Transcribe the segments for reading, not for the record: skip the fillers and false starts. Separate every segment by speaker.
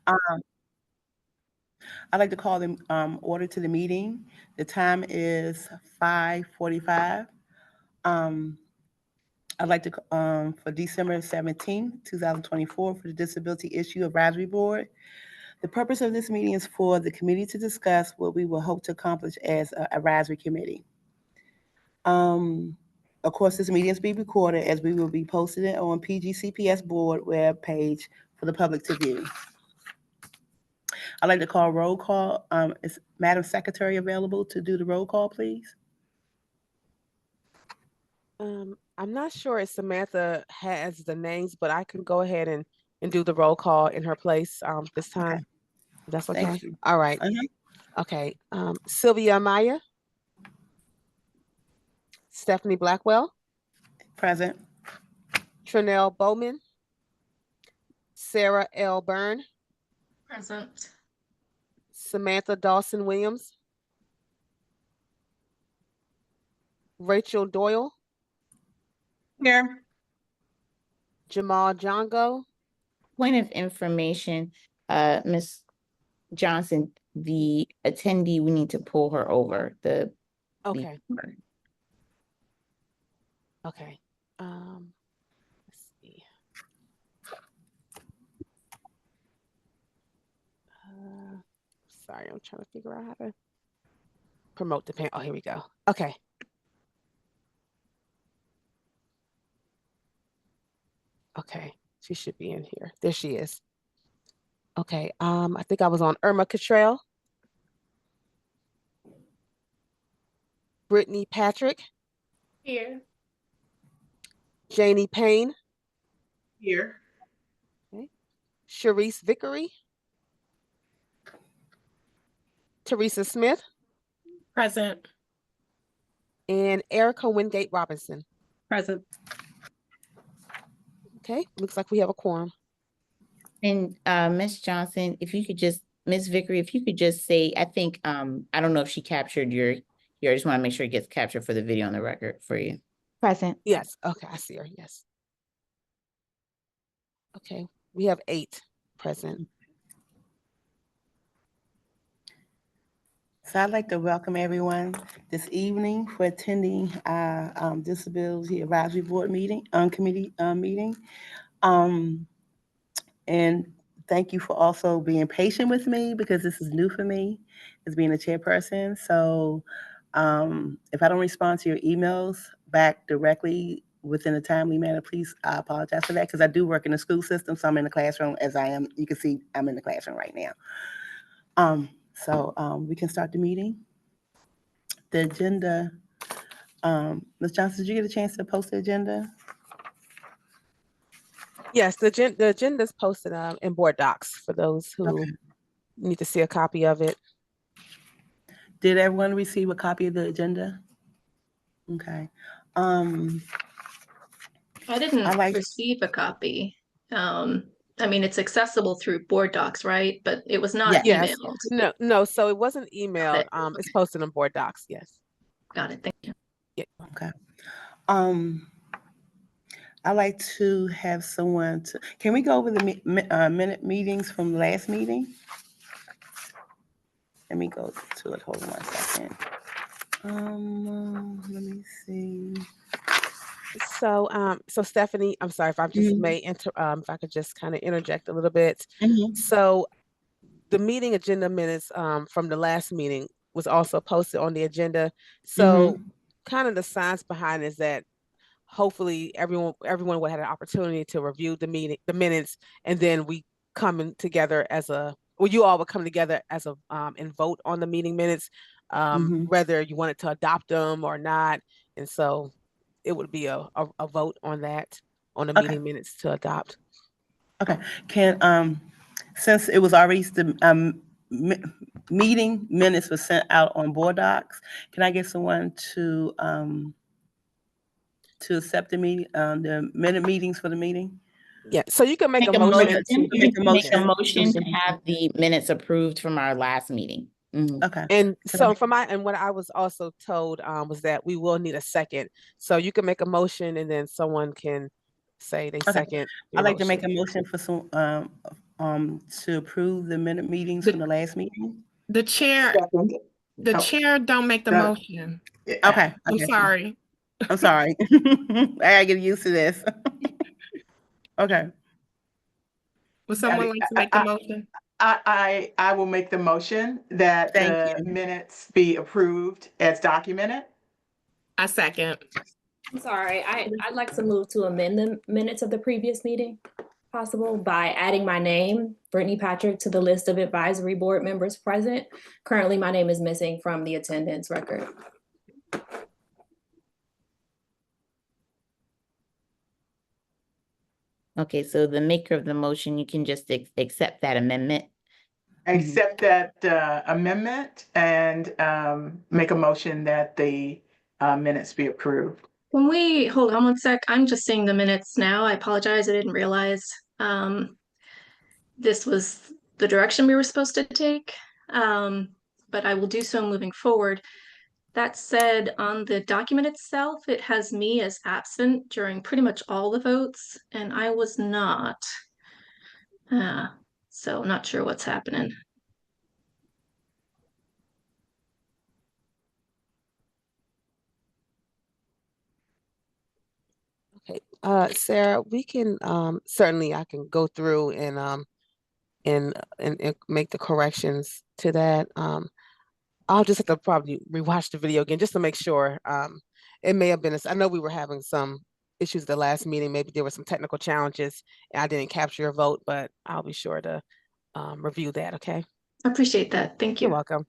Speaker 1: Um, I'd like to call the order to the meeting. The time is 5:45. Um, I'd like to, for December 17th, 2024, for the Disability Issue Advisory Board. The purpose of this meeting is for the committee to discuss what we will hope to accomplish as an advisory committee. Of course, this meeting is being recorded as we will be posting it on PGCPS board web page for the public to view. I'd like to call roll call. Is Madam Secretary available to do the roll call, please?
Speaker 2: I'm not sure if Samantha has the names, but I can go ahead and do the roll call in her place this time.
Speaker 1: Okay.
Speaker 2: That's okay.
Speaker 1: Thank you.
Speaker 2: All right. Okay. Sylvia Maya, Stephanie Blackwell,
Speaker 1: Present.
Speaker 2: Trinell Bowman, Sarah L. Byrne,
Speaker 3: Present.
Speaker 2: Samantha Dawson Williams, Rachel Doyle,
Speaker 3: Here.
Speaker 2: Jamal Jongo.
Speaker 4: Point of information, Ms. Johnson, the attendee, we need to pull her over.
Speaker 2: Okay. Okay. Let's see. Sorry, I'm trying to figure out how to promote the panel. Oh, here we go. Okay. Okay, she should be in here. There she is. Okay, I think I was on Irma Cottrell, Brittany Patrick,
Speaker 3: Here.
Speaker 2: Janie Payne,
Speaker 3: Here.
Speaker 2: okay. Sharice Vickery, Teresa Smith,
Speaker 3: Present.
Speaker 2: and Erica Wingate Robinson.
Speaker 3: Present.
Speaker 2: Okay, looks like we have a quorum.
Speaker 4: And Ms. Johnson, if you could just, Ms. Vickery, if you could just say, I think, I don't know if she captured your, I just want to make sure it gets captured for the video on the record for you.
Speaker 5: Present.
Speaker 2: Yes, okay, I see her, yes. Okay, we have 8 present.
Speaker 1: So I'd like to welcome everyone this evening for attending our Disability Advisory Board meeting, committee meeting. And thank you for also being patient with me because this is new for me as being a chairperson. So if I don't respond to your emails back directly within a timely manner, please, I apologize for that because I do work in the school system. So I'm in the classroom as I am. You can see I'm in the classroom right now. So we can start the meeting. The agenda, Ms. Johnson, did you get a chance to post the agenda?
Speaker 2: Yes, the agenda is posted in board docs for those who need to see a copy of it.
Speaker 1: Did everyone receive a copy of the agenda? Okay.
Speaker 6: I didn't receive a copy. I mean, it's accessible through board docs, right? But it was not
Speaker 2: Yes.
Speaker 6: emailed.
Speaker 2: No, so it wasn't emailed. It's posted on board docs, yes.
Speaker 6: Got it, thank you.
Speaker 2: Yeah.
Speaker 1: Okay. I'd like to have someone to, can we go over the minute meetings from the last meeting? Let me go to it, hold on 1 second. Let me see.
Speaker 2: So Stephanie, I'm sorry if I just may if I could just kind of interject a little bit. So the meeting agenda minutes from the last meeting was also posted on the agenda. So kind of the science behind it is that hopefully everyone would have an opportunity to review the minutes, and then we come together as you all would come together as a and vote on the meeting minutes, whether you wanted to adopt them or not. And so it would be a vote on that, on the meeting minutes to adopt.
Speaker 1: Okay, can, since it was already, the meeting minutes were sent out on board docs, can I get someone to accept the meeting, the minute meetings for the meeting?
Speaker 2: Yeah, so you can make a motion.
Speaker 4: Make a motion to have the minutes approved from our last meting.
Speaker 1: Okay.
Speaker 2: And so what I was also told was that we will need a second. So you can make a motion and then someone can say they second.
Speaker 1: I'd like to make a motion for some to approve the minute meetings from the last meeting.
Speaker 3: The chair,
Speaker 5: Second.
Speaker 3: the
Speaker 5: Oh,
Speaker 3: chair don't make the
Speaker 5: no.
Speaker 3: motion.
Speaker 1: Okay, I
Speaker 3: I'm
Speaker 1: got you.
Speaker 3: sorry.
Speaker 1: I'm sorry. I gotta get used to this. Okay.
Speaker 3: Would someone like to make the motion?
Speaker 5: I will make the motion that
Speaker 1: Thank
Speaker 5: the
Speaker 1: you.
Speaker 5: minutes be approved as documented.
Speaker 3: I second.
Speaker 7: I'm sorry, I'd like to move to amend the minutes of the previous meeting, possible, by adding my name, Brittany Patrick, to the list of advisory board members present. Currently, my name is missing from the attendance record.
Speaker 4: Okay, so the maker of the motion, you can just accept that amendment.
Speaker 5: Accept that amendment and make a motion that the minutes be approved.
Speaker 6: Can we hold on one sec? I'm just seeing the minutes now. I apologize. I didn't realize this was the direction we were supposed to take. But I will do so moving forward. That said, on the document itself, it has me as absent during pretty much all the votes, and I was not. So not sure what's happening.
Speaker 2: Okay, Sarah, we can certainly I can go through and make the corrections to that. I'll just have to probably rewatch the video again just to make sure. It may have been, I know we were having some issues at the last meeting. Maybe there were some technical challenges and I didn't capture your vote, but I'll be sure to review that, okay?
Speaker 6: I appreciate that. Thank
Speaker 2: You're
Speaker 6: you.
Speaker 2: welcome.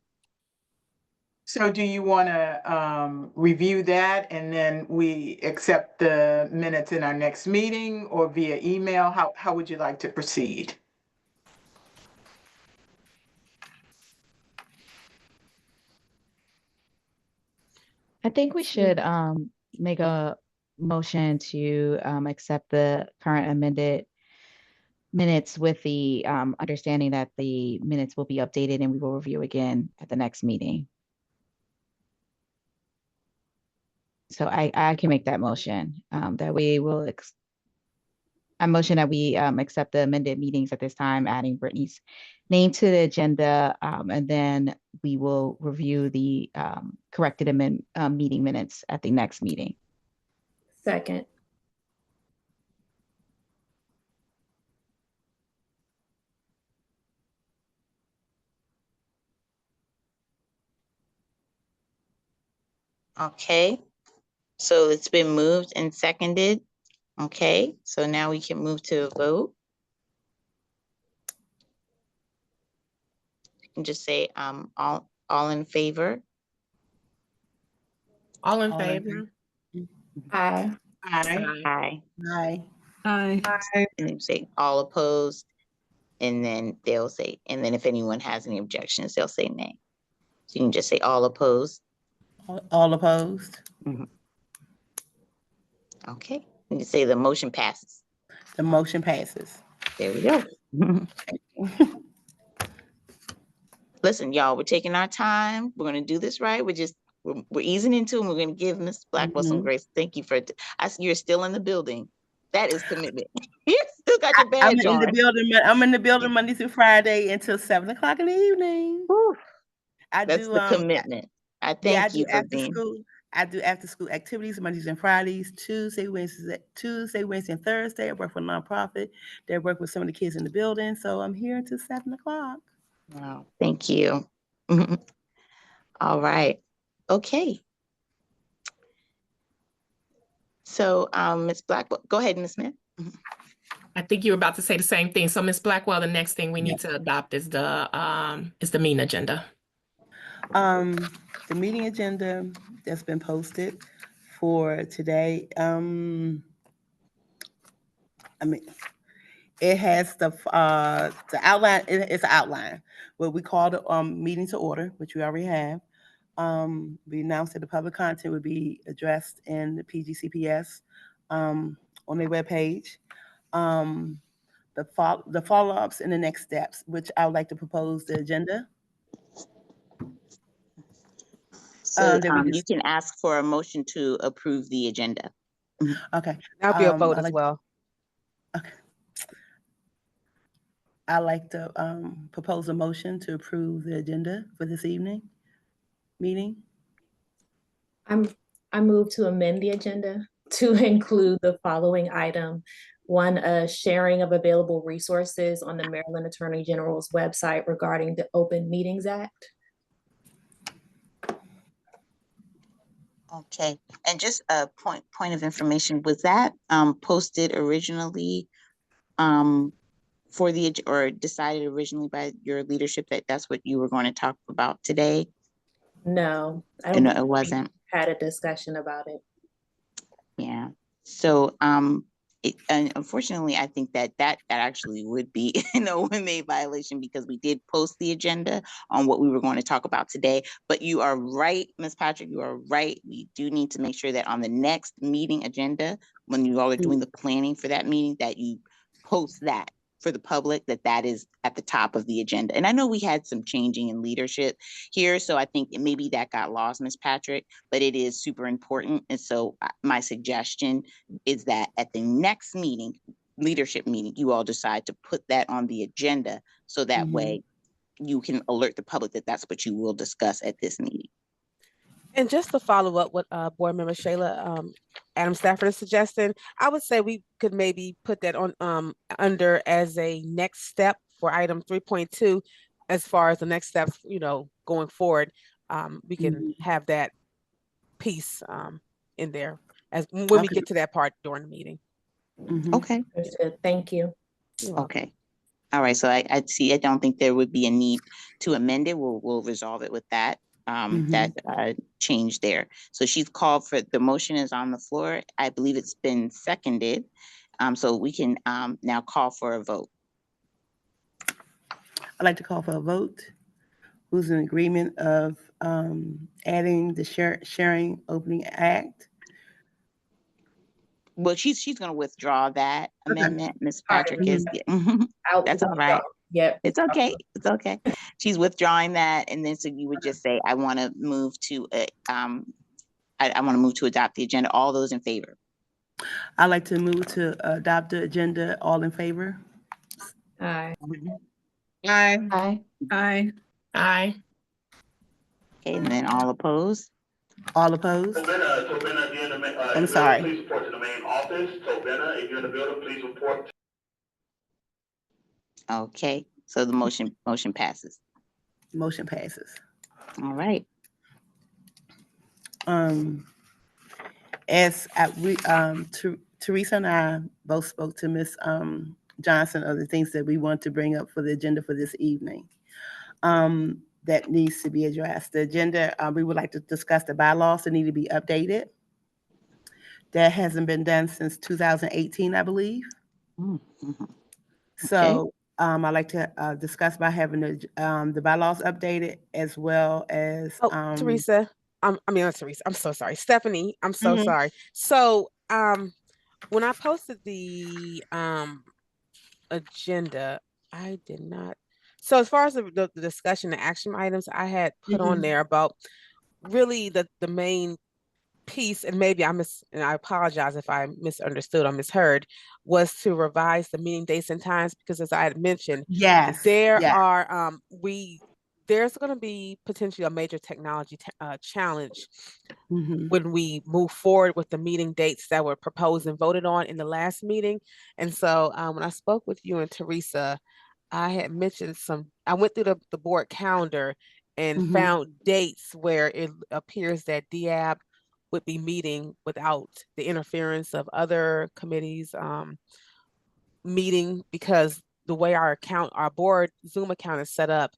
Speaker 5: So do you want to review that and then we accept the minutes in our next meeting or via email? How would you like to proceed?
Speaker 8: I think we should make a motion to accept the current amended minutes with the understanding that the minutes will be updated and we will review again at the next meeting. So I can make that motion that we will I motion that we accept the amended meetings at this time, adding Brittany's name to the agenda, and then we will review the corrected meeting minutes at the next meeting.
Speaker 7: Second.
Speaker 4: Okay, so it's been moved and seconded. Okay, so now we can move to a vote. You can just say all in favor.
Speaker 3: All in
Speaker 1: All in
Speaker 3: favor?
Speaker 7: Aye.
Speaker 5: Aye.
Speaker 4: Aye.
Speaker 1: Aye.
Speaker 4: And then say all opposed. And then they'll say, and then if anyone has any objections, they'll say nay. So you can just say all opposed.
Speaker 1: All opposed?
Speaker 4: Okay, you can say the motion passes.
Speaker 1: The motion passes.
Speaker 4: There we go. Listen, y'all, we're taking our time. We're gonna do this right. We're easing into it, and we're gonna give Ms. Blackwell some grace. Thank you for, you're still in the building. That is commitment. You still got your badge
Speaker 1: I'm in
Speaker 4: on.
Speaker 1: the building. I'm in the building Monday through Friday until 7 o'clock in the evening.
Speaker 4: Whew.
Speaker 1: I
Speaker 4: That's
Speaker 1: do
Speaker 4: the commitment. I
Speaker 1: I
Speaker 4: thank
Speaker 1: do
Speaker 4: you for
Speaker 1: after
Speaker 4: being.
Speaker 1: school. I do after school activities Mondays and Fridays, Tuesday, Wednesday, and Thursday. I work for a nonprofit. They work with some of the kids in the building. So I'm here until 7 o'clock.
Speaker 4: Wow, thank you. All right. Okay. So, Ms. Blackwell, go ahead, Ms. Smith.
Speaker 3: I think you were about to say the same thing. So Ms. Blackwell, the next thing we need to adopt is the meeting agenda.
Speaker 1: The meeting agenda that's been posted for today. I mean, it has the outline. It's an outline. What we call the meeting to order, which we already have. We announced that the public content would be addressed in the PGCPS on their webpage. The follow-ups and the next steps, which I would like to propose the agenda.
Speaker 4: So you can ask for a motion to approve the agenda.
Speaker 1: Okay.
Speaker 2: That'll be a vote as well.
Speaker 1: Okay. I'd like to propose a motion to approve the agenda for this evening meeting.
Speaker 7: I move to amend the agenda to include the following item. One, a sharing of available resources on the Maryland Attorney General's website regarding the Open Meetings Act.
Speaker 4: Okay, and just a point of information, was that posted originally for the, or decided originally by your leadership that that's what you were going to talk about today?
Speaker 7: No, I
Speaker 4: No,
Speaker 7: don't
Speaker 4: it
Speaker 7: think we
Speaker 4: wasn't.
Speaker 7: had a discussion about it.
Speaker 4: Yeah. So and unfortunately, I think that actually would be an OMA violation because we did post the agenda on what we were going to talk about today. But you are right, Ms. Patrick, you are right. We do need to make sure that on the next meeting agenda, when you all are doing the planning for that meeting, that you post that for the public, that is at the top of the agenda. And I know we had some changing in leadership here, so I think maybe that got lost, Ms. Patrick, but it is super important. And so my suggestion is that at the next meeting, leadership meeting, you all decide to put that on the agenda so that way you can alert the public that that's what you will discuss at this meeting.
Speaker 2: And just to follow up what Board Member Shayla Adam Stafford is suggesting, I would say we could maybe put that on under as a next step for item 3.2, as far as the next steps, going forward. We can have that piece in there as when we get to that part during the meeting.
Speaker 4: Okay.
Speaker 7: Thank you.
Speaker 4: Okay. All right. So I see. I don't think there would be a need to amend it. We'll resolve it with that. That change there. So she's called for, the motion is on the floor. I believe it's been seconded. So we can now call for a vote.
Speaker 1: I'd like to call for a vote. Who's in agreement of adding the Sharing Opening Act?
Speaker 4: Well, she's going to withdraw that amendment. Ms. Patrick
Speaker 7: Right.
Speaker 4: is. That's all right.
Speaker 7: Yep.
Speaker 4: It's okay. It's okay. She's withdrawing that, and then so you would just say, I want to move to I want to move to adopt the agenda. All those in favor?
Speaker 1: I'd like to move to adopt the agenda. All in favor?
Speaker 7: Aye.
Speaker 5: Aye.
Speaker 8: Aye.
Speaker 3: Aye. Aye.
Speaker 4: Okay, and then all opposed?
Speaker 1: All opposed? I'm sorry.
Speaker 9: Please report to the main office. Tobena, if you're in the building, please report.
Speaker 4: Okay, so the motion passes.
Speaker 1: Motion passes.
Speaker 4: All right.
Speaker 1: As Teresa and I both spoke to Ms. Johnson of the things that we want to bring up for the agenda for this evening. That needs to be addressed. The agenda, we would like to discuss the bylaws that need to be updated. That hasn't been done since 2018, I believe. So I'd like to discuss by having the bylaws updated as well as.
Speaker 2: Teresa, not Teresa, I'm so sorry. Stephanie, I'm so sorry. So when I posted the agenda, I did not. So as far as the discussion, the action items, I had put on there about really the main piece, and maybe and I apologize if I misunderstood or misheard, was to revise the meeting dates and times, because as I had mentioned, there's going to be potentially a major technology challenge when we move forward with the meeting dates that were proposed and voted on in the last meeting. And so when I spoke with you and Teresa, I had mentioned I went through the board calendar and found dates where it appears that DAB would be meeting without the interference of other committees meeting, because the way our board Zoom account is set up,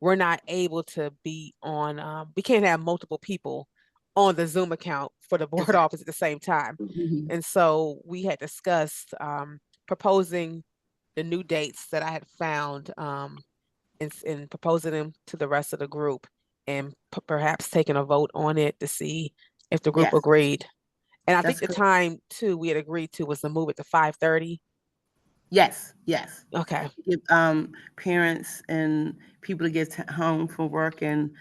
Speaker 2: we're not able to be on, we can't have multiple people on the Zoom account for the board office at the same time. And so we had discussed proposing the new dates that I had found and proposing them to the rest of the group, and perhaps taking a vote on it to see if the group agreed. And I think the time too we had agreed to was to move it to 5:30.
Speaker 1: Yes.
Speaker 2: Okay.
Speaker 1: Give parents and people to get home from work and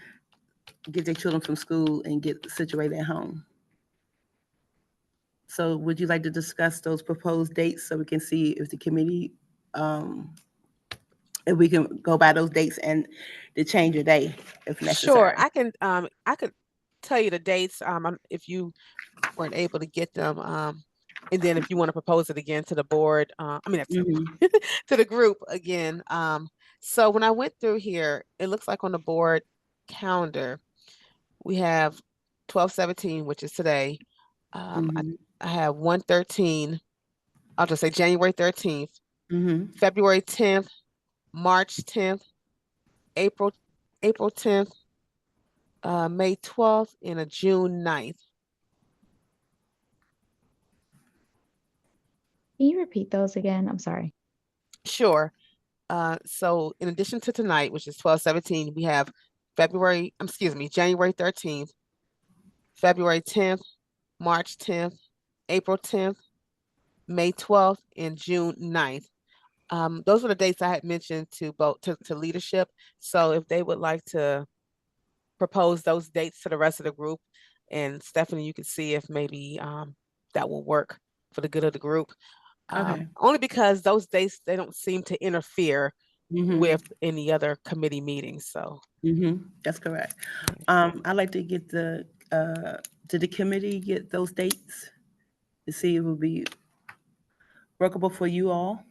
Speaker 1: get their children from school and get situated at home. So would you like to discuss those proposed dates so we can see if the committee if we can go by those dates and to change your day if necessary.
Speaker 2: Sure, I could tell you the dates, if you weren't able to get them, and then if you want to propose it again to the board, to the group again. So when I went through here, it looks like on the board calendar, we have 12/17, which is today. I have 1/13, I'll just say January 13th, February 10th, March 10th, April 10th, May 12th, and a June 9th.
Speaker 8: Can you repeat those again? I'm sorry.
Speaker 2: Sure. So in addition to tonight, which is 12/17, we have January 13th, February 10th, March 10th, April 10th, May 12th, and June 9th. Those were the dates I had mentioned to both to leadership. So if they would like to propose those dates to the rest of the group, and Stephanie, you can see if maybe that will work for the good of the group. Only because those dates, they don't seem to interfere with any other committee meetings. So
Speaker 1: that's correct. I'd like to get did the committee get those dates to see if it would be workable for you all?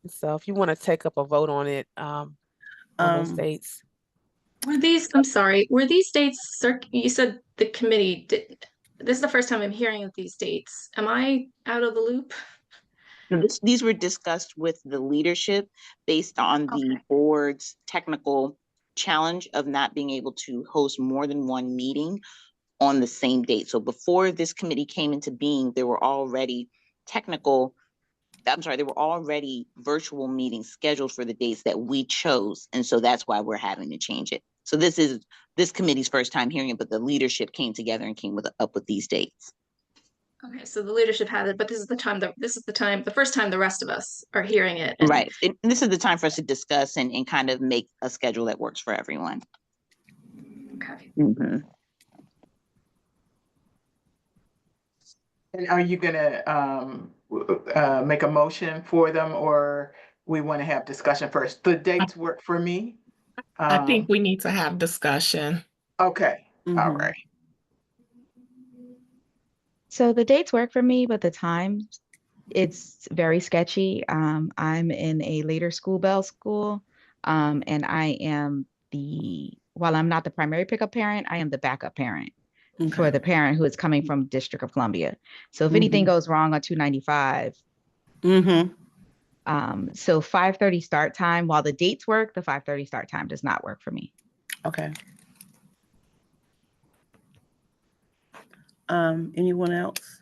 Speaker 2: So if you want to take up a vote on it, on those dates.
Speaker 6: Were these, I'm sorry, were these dates, you said the committee did, this is the first time I'm hearing of these dates. Am I out of the loop?
Speaker 4: These were discussed with the leadership based on the board's technical challenge of not being able to host more than one meeting on the same date. So before this committee came into being, there were already virtual meetings scheduled for the dates that we chose. And so that's why we're having to change it. So this is this committee's first time hearing it, but the leadership came together and came up with these dates.
Speaker 6: Okay, so the leadership had it, but this is the first time the rest of us are hearing it.
Speaker 4: Right. And this is the time for us to discuss and kind of make a schedule that works for everyone.
Speaker 6: Okay.
Speaker 5: And are you gonna make a motion for them, or we want to have discussion first? The dates work for me.
Speaker 3: I think we need to have discussion.
Speaker 5: Okay. All right.
Speaker 8: So the dates work for me, but the time, it's very sketchy. I'm in a later school bell school, and I am while I'm not the primary pickup parent, I am the backup parent for the parent who is coming from District of Columbia. So if anything goes wrong on 295, so 5:30 start time, while the dates work, the 5:30 start time does not work for me.
Speaker 1: Okay. Anyone else?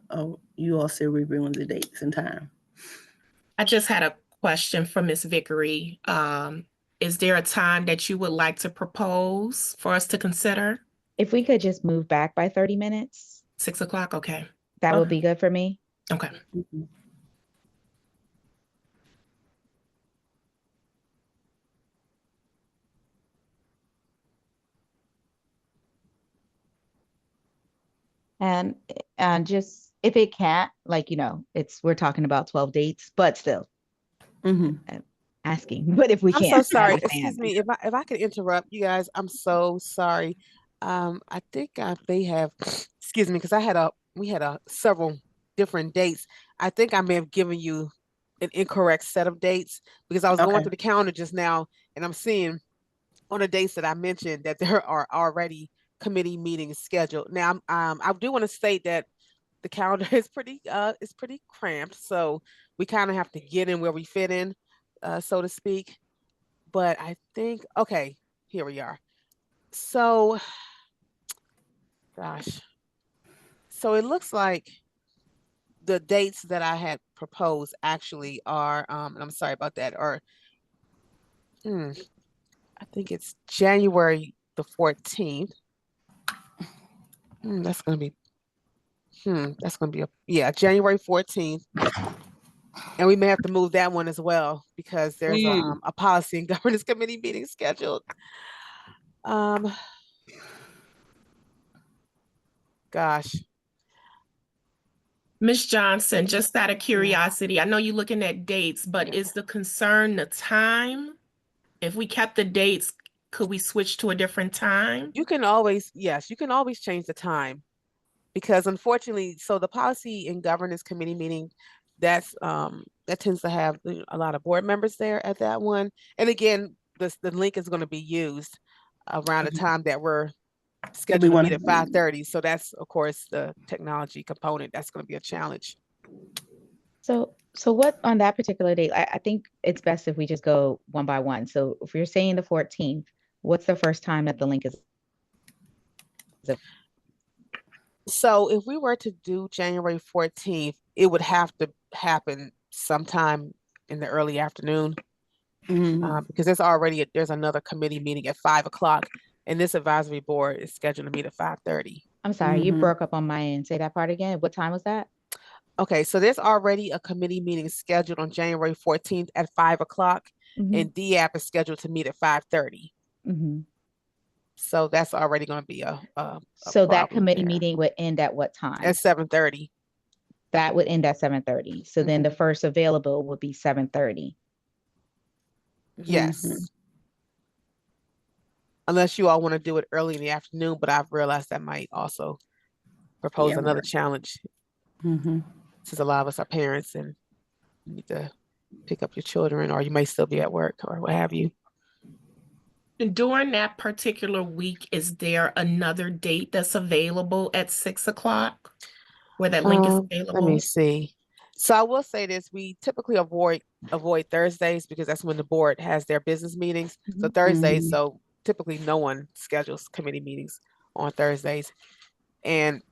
Speaker 1: Oh, you all still reviewing the dates and time.
Speaker 3: I just had a question for Ms. Vickery. Is there a time that you would like to propose for us to consider?
Speaker 8: If we could just move back by 30 minutes.
Speaker 3: 6 o'clock, okay.
Speaker 8: That would be good for me.
Speaker 3: Okay.
Speaker 8: And just if it can't, like, we're talking about 12 dates, but still asking. But if we can't,
Speaker 2: I'm so sorry. Excuse me, if I could interrupt you guys, I'm so sorry. I think I may have, excuse me, because we had several different dates. I think I may have given you an incorrect set of dates because I was going through the calendar just now, and I'm seeing on the dates that I mentioned that there are already committee meetings scheduled. Now, I do want to state that the calendar is pretty cramped, so we kind of have to get in where we fit in, so to speak. But I think, okay, here we are. So, gosh, so it looks like the dates that I had proposed actually are, and I'm sorry about that, are, I think it's January the 14th. That's going to be January 14th. And we may have to move that one as well because there's a policy and governance committee meeting scheduled. Gosh.
Speaker 3: Ms. Johnson, just out of curiosity, I know you're looking at dates, but is the concern the time? If we kept the dates, could we switch to a different time?
Speaker 2: You can always, yes, you can always change the time. Because unfortunately, so the policy and governance committee meeting, that tends to have a lot of board members there at that one. And again, the link is going to be used around the time that we're scheduled to meet at 5:30. So that's, of course, the technology component. That's going to be a challenge.
Speaker 8: So what on that particular date, I think it's best if we just go one by one. So if you're saying the 14th, what's the first time that the link is?
Speaker 2: So if we were to do January 14th, it would have to happen sometime in the early afternoon. Because there's another committee meeting at 5 o'clock, and this advisory board is scheduled to meet at 5:30.
Speaker 8: I'm sorry, you broke up on my end. Say that part again. What time was that?
Speaker 2: Okay, so there's already a committee meeting scheduled on January 14th at 5 o'clock, and DAP is scheduled to meet at 5:30. So that's already going to be a
Speaker 8: so that committee
Speaker 2: there.
Speaker 8: Meeting would end at what time?
Speaker 2: At 7:30.
Speaker 8: That would end at 7:30. So then the first available would be 7:30.
Speaker 2: Yes. Unless you all want to do it early in the afternoon, but I've realized that might also propose another challenge. Since a lot of us are parents and you need to pick up your children, or you may still be at work or what have you.
Speaker 3: During that particular week, is there another date that's available at 6 o'clock where that link is available?
Speaker 2: Let me see. So I will say this, we typically avoid Thursdays because that's when the board has their business meetings. So Thursdays, so typically no one schedules committee meetings on Thursdays. And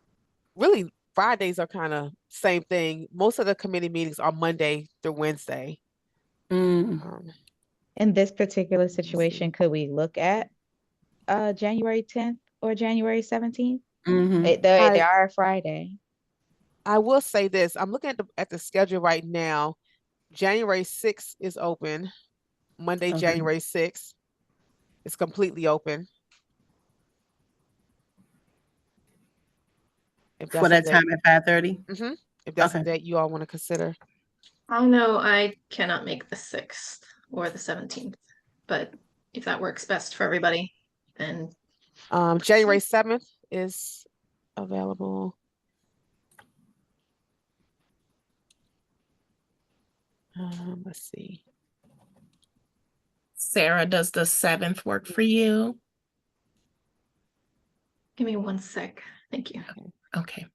Speaker 2: really Fridays are kind of same thing. Most of the committee meetings are Monday through Wednesday.
Speaker 8: In this particular situation, could we look at January 10th or January 17th? They are a Friday.
Speaker 2: I will say this. I'm looking at the schedule right now. January 6th is open. Monday, January 6th is completely open.
Speaker 1: For that time at 5:30?
Speaker 2: If that's a date you all want to consider.
Speaker 6: I know I cannot make the 6th or the 17th, but if that works best for everybody, then
Speaker 2: January 7th is available. Let's see.
Speaker 3: Sarah, does the 7th work for you?
Speaker 6: give me one sec. Thank you.
Speaker 3: Okay.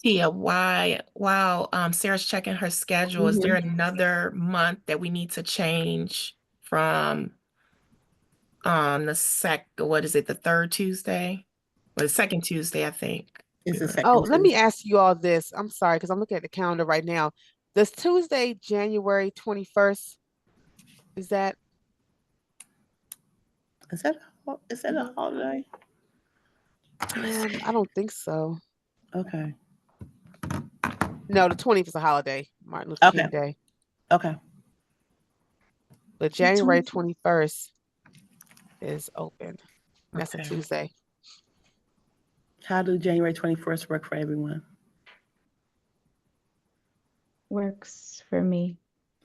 Speaker 3: Tia, while Sarah's checking her schedule, is there another month that we need to change from the third Tuesday? Or the second Tuesday, I think.
Speaker 1: It's the second
Speaker 2: Oh, let me
Speaker 1: Tuesday.
Speaker 2: ask you all this. I'm sorry, because I'm looking at the calendar right now. Does Tuesday, January 21st, is that
Speaker 1: a holiday?
Speaker 2: I don't think so.
Speaker 1: Okay.
Speaker 2: No, the 20th is a holiday, Martin Luther King Day.
Speaker 1: Okay.
Speaker 2: But January 21st is open. That's a Tuesday.
Speaker 1: How do January 21st work for everyone?
Speaker 8: Works for me.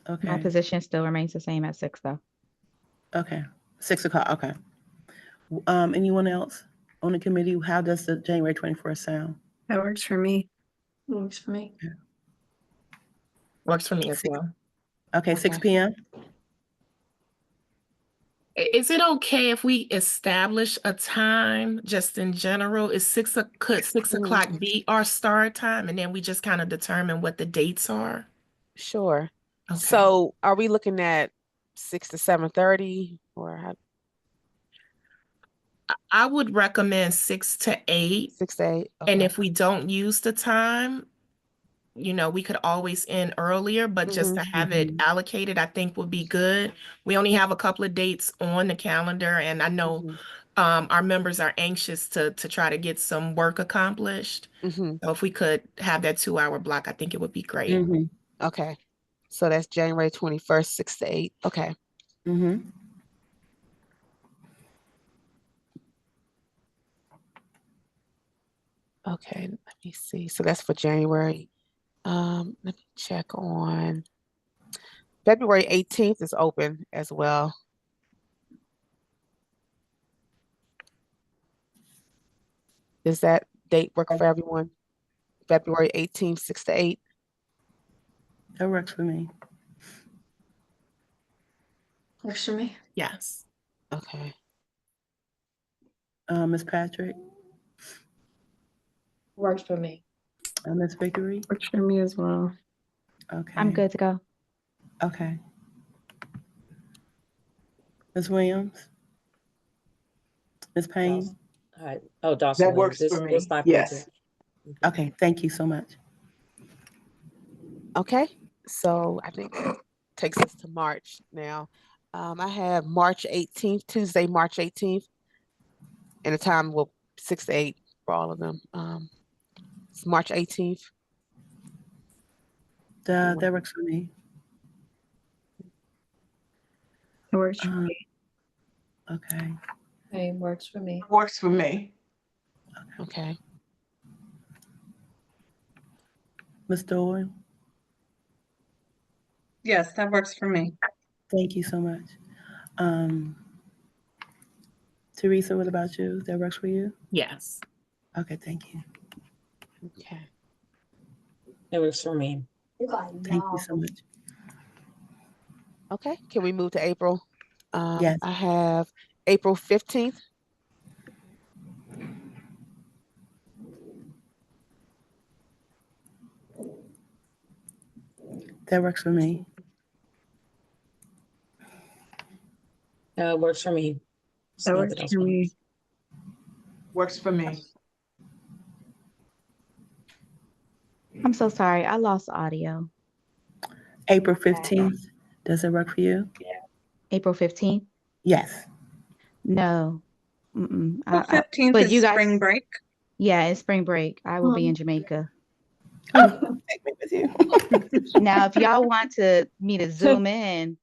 Speaker 1: Okay.
Speaker 8: My position still remains the same at 6 though.
Speaker 1: Okay. 6 o'clock. Okay. Anyone else on the committee? How does the January 21st sound?
Speaker 10: That works for me.
Speaker 6: Works for me.
Speaker 3: Works for me as well.
Speaker 1: Okay, 6 p.m.
Speaker 3: Is it okay if we establish a time just in general? Could 6 o'clock be our start time, and then we just kind of determine what the dates are?
Speaker 2: Sure.
Speaker 3: Okay.
Speaker 2: So are we looking at 6 to 7:30 or how?
Speaker 3: I would recommend 6 to 8.
Speaker 2: 6 to 8.
Speaker 3: And if we don't use the time, we could always end earlier, but just to have it allocated, I think would be good. We only have a couple of dates on the calendar, and I know our members are anxious to try to get some work accomplished. So if we could have that 2-hour block, I think it would be great.
Speaker 2: Okay. So that's January 21st, 6 to 8. Okay.
Speaker 1: Mm-hmm.
Speaker 2: Okay. Let me see. So that's for January. Let me check on February 18th is open as well. Does that date work for everyone? February 18th, 6 to 8?
Speaker 1: That works for me.
Speaker 6: Works for me.
Speaker 3: Yes.
Speaker 2: Okay.
Speaker 1: Ms. Patrick,
Speaker 7: Works for me.
Speaker 1: Ms. Vickery.
Speaker 10: Works for me as well.
Speaker 1: Okay.
Speaker 8: I'm good to go.
Speaker 1: Okay. Ms. Williams, Ms. Payne.
Speaker 10: All right. Oh, Dawson
Speaker 5: That
Speaker 10: Williams.
Speaker 5: works for me.
Speaker 10: It's fine for me too.
Speaker 5: Yes.
Speaker 1: Okay, thank you so much.
Speaker 2: Okay. So I think that takes us to March now. I have March 18th, Tuesday, March 18th, and the time will 6 to 8 for all of them. It's March 18th.
Speaker 1: That works for me.
Speaker 10: It works for
Speaker 1: Um,
Speaker 10: me.
Speaker 1: Okay.
Speaker 7: Same works for me.
Speaker 5: Works for me.
Speaker 2: Okay.
Speaker 1: Ms. Doyle,
Speaker 10: Yes, that works for me.
Speaker 1: thank you so much. Teresa, what about you? That works for you?
Speaker 3: Yes.
Speaker 1: Okay, thank you.
Speaker 2: Okay.
Speaker 10: It works for me.
Speaker 1: Thank you so much.
Speaker 2: Okay. Can we move to April?
Speaker 1: Yes.
Speaker 2: I have April 15th.
Speaker 1: That works for me.
Speaker 10: Works for me.
Speaker 11: That works for me.
Speaker 5: Works for me.
Speaker 8: I'm so sorry. I lost audio.
Speaker 1: April 15th, does it work for you?
Speaker 8: April 15th?
Speaker 1: Yes.
Speaker 8: No. Mm-mm.
Speaker 11: April 15th
Speaker 8: but
Speaker 11: is
Speaker 8: you guys,
Speaker 11: spring break.
Speaker 8: yeah, it's spring break. I will be in Jamaica.
Speaker 1: Oh, take me with you.
Speaker 8: Now, if y'all want me to zoom in,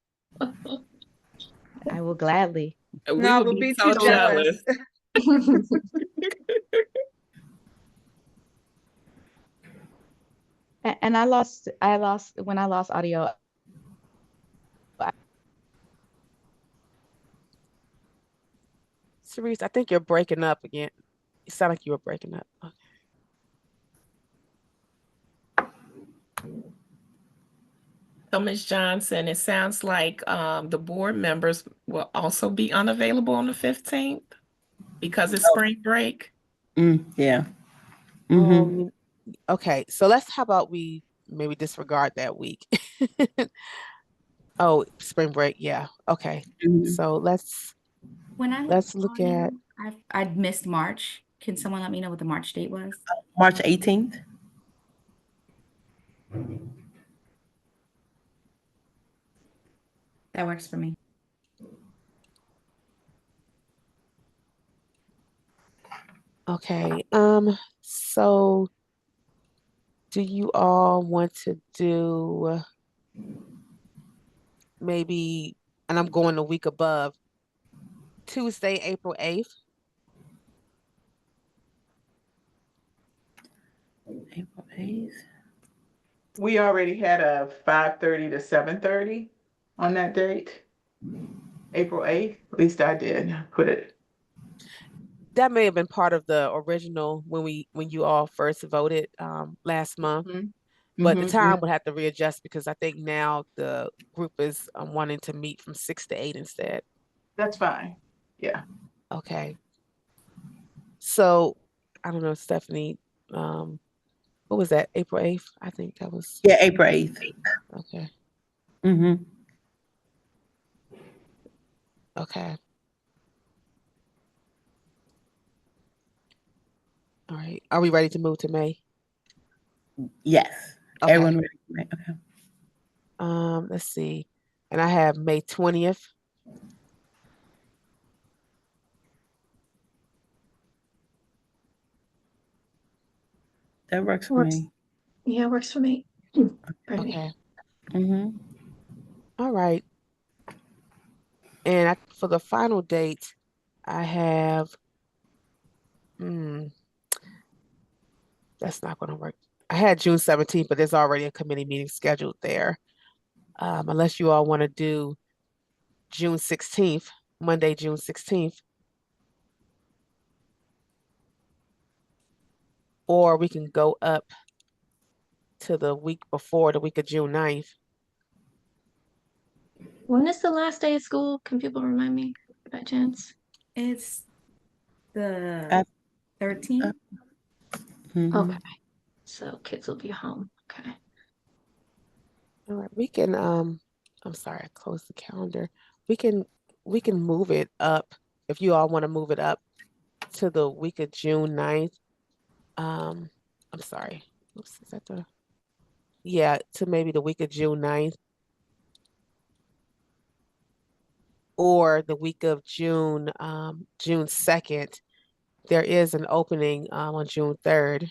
Speaker 8: I will gladly.
Speaker 3: We
Speaker 11: No,
Speaker 3: would
Speaker 11: we'll
Speaker 3: be
Speaker 11: be
Speaker 3: so
Speaker 11: too jealous.
Speaker 8: And I lost when I lost audio.
Speaker 2: Cerise, I think you're breaking up again. You sound like you were breaking up. Okay.
Speaker 3: So, Ms. Johnson, it sounds like the board members will also be unavailable on the 15th because it's spring break.
Speaker 1: Yeah. Mm-hmm.
Speaker 2: Okay, so how about we maybe disregard that week? Oh, spring break, yeah. Okay. So let's look at
Speaker 12: I'd missed March. Can someone let me know what the March date was?
Speaker 1: March 18th.
Speaker 12: That works for me.
Speaker 2: Okay. So do you all want to do maybe, and I'm going the week above, Tuesday, April 8th?
Speaker 1: April 8th.
Speaker 5: We already had a 5:30 to 7:30 on that date. April 8th, at least I did put it.
Speaker 2: That may have been part of the original when you all first voted last month. But the time would have to readjust because I think now the group is wanting to meet from 6 to 8 instead.
Speaker 5: That's fine. Yeah.
Speaker 2: Okay. So I don't know, Stephanie, what was that? April 8th? I think that was.
Speaker 1: Yeah, April 8th.
Speaker 2: Okay.
Speaker 1: Mm-hmm.
Speaker 2: Okay. All right. Are we ready to move to May?
Speaker 1: Yes.
Speaker 2: Okay.
Speaker 1: Everyone ready for May? Okay.
Speaker 2: Let's see. And I have May 20th.
Speaker 1: That works for me.
Speaker 6: Yeah, works for me.
Speaker 2: Okay.
Speaker 1: Mm-hmm.
Speaker 2: All right. And for the final date, I have, that's not going to work. I had June 17th, but there's already a committee meeting scheduled there. Unless you all want to do June 16th, Monday, June 16th. Or we can go up to the week before, the week of June 9th.
Speaker 6: When is the last day of school? Can people remind me by chance?
Speaker 12: It's the 13th.
Speaker 1: Mm-hmm.
Speaker 6: Okay. So kids will be home. Okay.
Speaker 2: All right, we can, I'm sorry, I closed the calendar. We can move it up if you all want to move it up to the week of June 9th. I'm sorry. Oops, is that to maybe the week of June 9th. Or the week of June 2nd. There is an opening on June 3rd.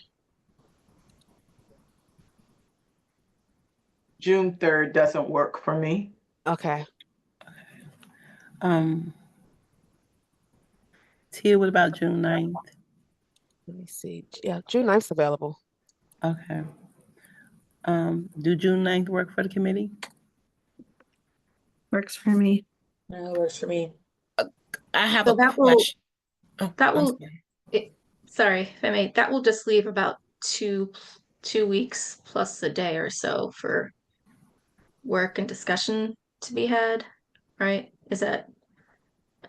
Speaker 5: June 3rd doesn't work for me.
Speaker 2: Okay.
Speaker 1: Tia, what about June 9th?
Speaker 2: Let me see. Yeah, June 9th's available.
Speaker 1: Okay. Do June 9th work for the committee?
Speaker 11: Works for me.
Speaker 10: No, works for me.
Speaker 3: I have
Speaker 6: So
Speaker 3: a
Speaker 6: that will,
Speaker 3: question. Oh,
Speaker 6: that
Speaker 3: I'm
Speaker 6: will, sorry, if I may, that will just leave about two weeks plus a day or so for work and discussion to be had, right? Is that,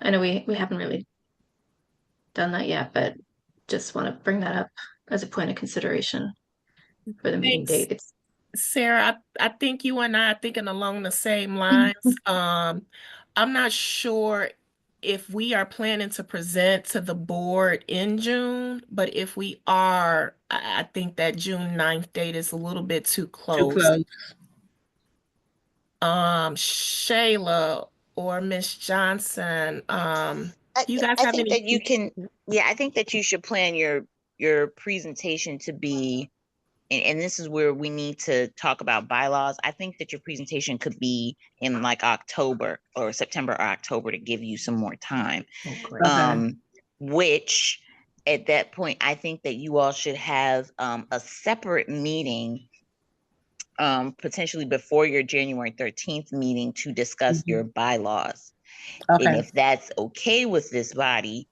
Speaker 6: I know we haven't really done that yet, but just want to bring that up as a point of consideration for the meeting
Speaker 3: Thanks.
Speaker 6: date.
Speaker 3: Sarah, I think you and I are thinking along the same lines. I'm not sure if we are planning to present to the board in June, but if we are, I think that June 9th date is a little bit too close.
Speaker 1: Too close.
Speaker 3: Shayla or Miss Johnson, you guys
Speaker 4: I
Speaker 3: have
Speaker 4: think
Speaker 3: any?
Speaker 4: that you can, yeah, I think that you should plan your presentation to be, and this is where we need to talk about bylaws. I think that your presentation could be in like October or September or October to give you some more time.
Speaker 3: Okay.
Speaker 4: Which at that point, I think that you all should have a separate meeting potentially before your January 13th meeting to discuss your bylaws.
Speaker 1: Okay.
Speaker 4: And if that's okay with this body,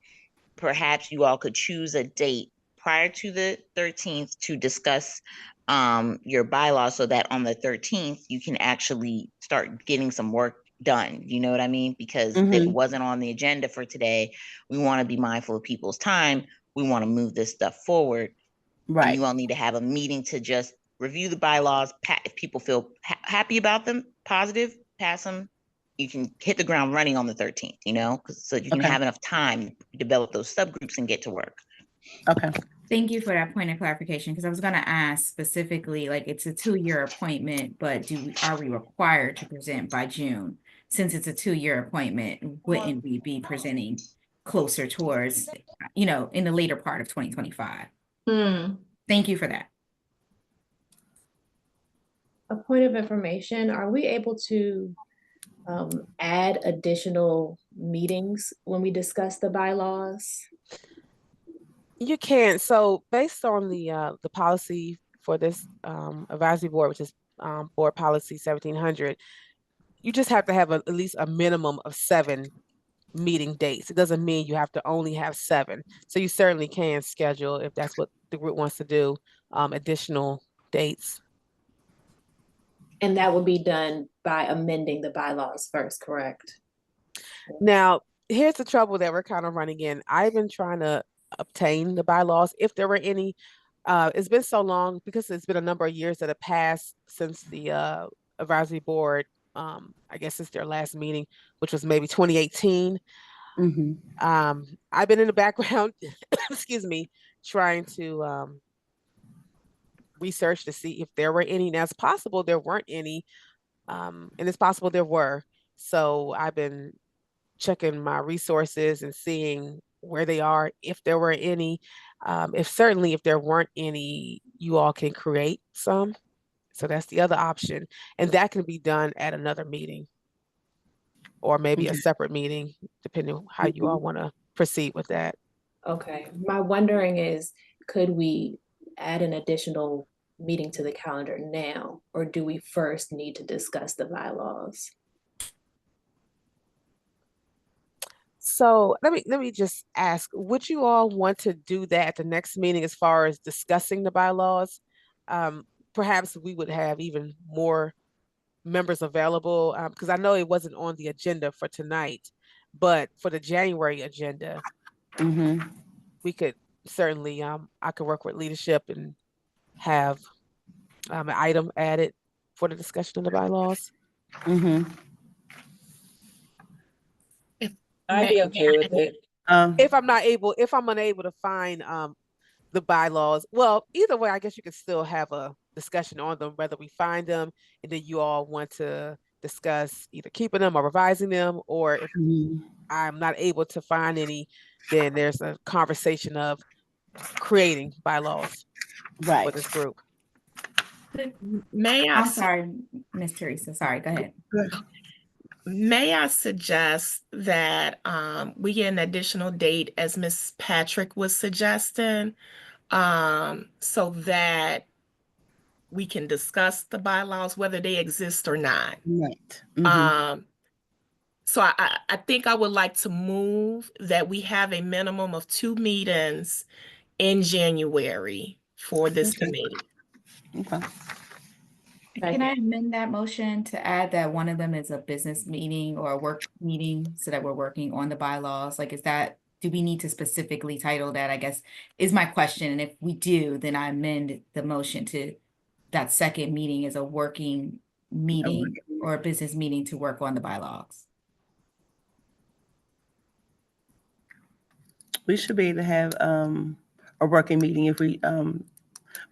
Speaker 4: perhaps you all could choose a date prior to the 13th to discuss your bylaws so that on the 13th you can actually start getting some work done. You know what I mean? Because if it wasn't on the agenda for today, we want to be mindful of people's time. We want to move this stuff forward.
Speaker 1: Right.
Speaker 4: And you all need to have a meeting to just review the bylaws. If people feel happy about them, positive, pass them. You can hit the ground running on the 13th, you know, so you can have enough time to develop those subgroups and get to work.
Speaker 1: Okay.
Speaker 12: Thank you for that point of clarification, because I was going to ask specifically, like, it's a 2-year appointment, but are we required to present by June? Since it's a 2-year appointment, wouldn't we be presenting closer towards, in the later part of 2025? Thank you for that.
Speaker 7: A point of information, are we able to add additional meetings when we discuss the bylaws?
Speaker 2: You can. So based on the policy for this advisory board, which is board policy 1700, you just have to have at least a minimum of 7 meeting dates. It doesn't mean you have to only have 7. So you certainly can schedule, if that's what the group wants to do, additional dates.
Speaker 7: And that would be done by amending the bylaws first, correct?
Speaker 2: Now, here's the trouble that we're kind of running in. I've been trying to obtain the bylaws, if there were any. It's been so long because it's been a number of years that have passed since the advisory board, I guess since their last meeting, which was maybe 2018. I've been in the background, excuse me, trying to research to see if there were any. Now, it's possible there weren't any, and it's possible there were. So I've been checking my resources and seeing where they are, if there were any. If there weren't any, you all can create some. So that's the other option. And that can be done at another meeting or maybe a separate meeting, depending on how you all want to proceed with that.
Speaker 7: Okay, my wondering is, could we add an additional meeting to the calendar now, or do we first need to discuss the bylaws?
Speaker 2: So let me just ask, would you all want to do that at the next meeting as far as discussing the bylaws? Perhaps we would have even more members available, because I know it wasn't on the agenda for tonight, but for the January agenda, we could certainly, I could work with leadership and have an item added for the discussion of the bylaws.
Speaker 10: I'd be okay with it.
Speaker 2: If I'm unable to find the bylaws, well, either way, I guess you could still have a discussion on them, whether we find them and then you all want to discuss either keeping them or revising them, or if I'm not able to find any, then there's a conversation of creating bylaws for this group.
Speaker 3: May I?
Speaker 12: I'm sorry, Miss Teresa. Sorry, go ahead.
Speaker 3: May I suggest that we get an additional date, as Ms. Patrick was suggesting, so that we can discuss the bylaws, whether they exist or not.
Speaker 1: Right.
Speaker 3: So I think I would like to move that we have a minimum of 2 meetings in January for this committee.
Speaker 1: Okay.
Speaker 12: Can I amend that motion to add that one of them is a business meeting or a work meeting so that we're working on the bylaws? Like, do we need to specifically title that, I guess, is my question. And if we do, then I amend the motion to that second meeting is a working meeting or a business meeting to work on the bylaws.
Speaker 1: We should be able to have a working meeting if we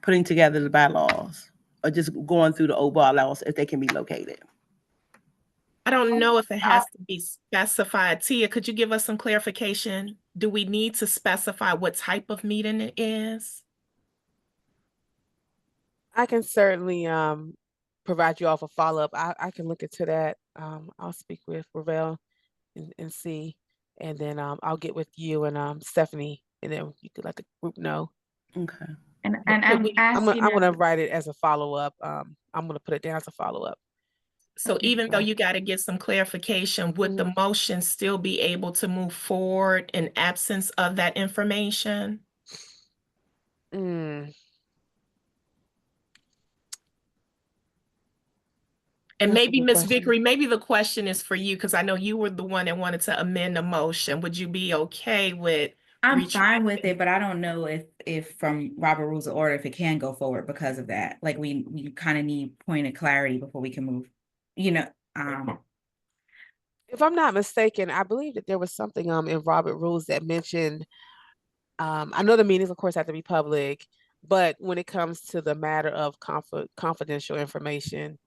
Speaker 1: putting together the bylaws, or just going through the old bylaws if they can be located.
Speaker 3: I don't know if it has to be specified. Tia, could you give us some clarification? Do we need to specify what type of meeting it is?
Speaker 2: I can certainly provide you all a follow-up. I can look into that. I'll speak with Ravel and see, and then I'll get with you and Stephanie, and then you could let the group know.
Speaker 1: Okay.
Speaker 12: And I'm
Speaker 2: gonna write it as a follow-up. I'm gonna put it down as a follow-up.
Speaker 3: So even though you got to get some clarification, would the motion still be able to move forward in absence of that information?
Speaker 2: Mm.
Speaker 3: And maybe Ms. Vickery, maybe the question is for you, because I know you were the one that wanted to amend the motion. Would you be okay with?
Speaker 12: I'm fine with it, but I don't know if from Robert Rules of Order, if it can go forward because of that. Like we kind of need point of clarity before we can move, you know.
Speaker 2: If I'm not mistaken, I believe that there was something in Robert Rules that mentioned, I know the meetings of course have to be public, but when it comes to the matter of confidential information,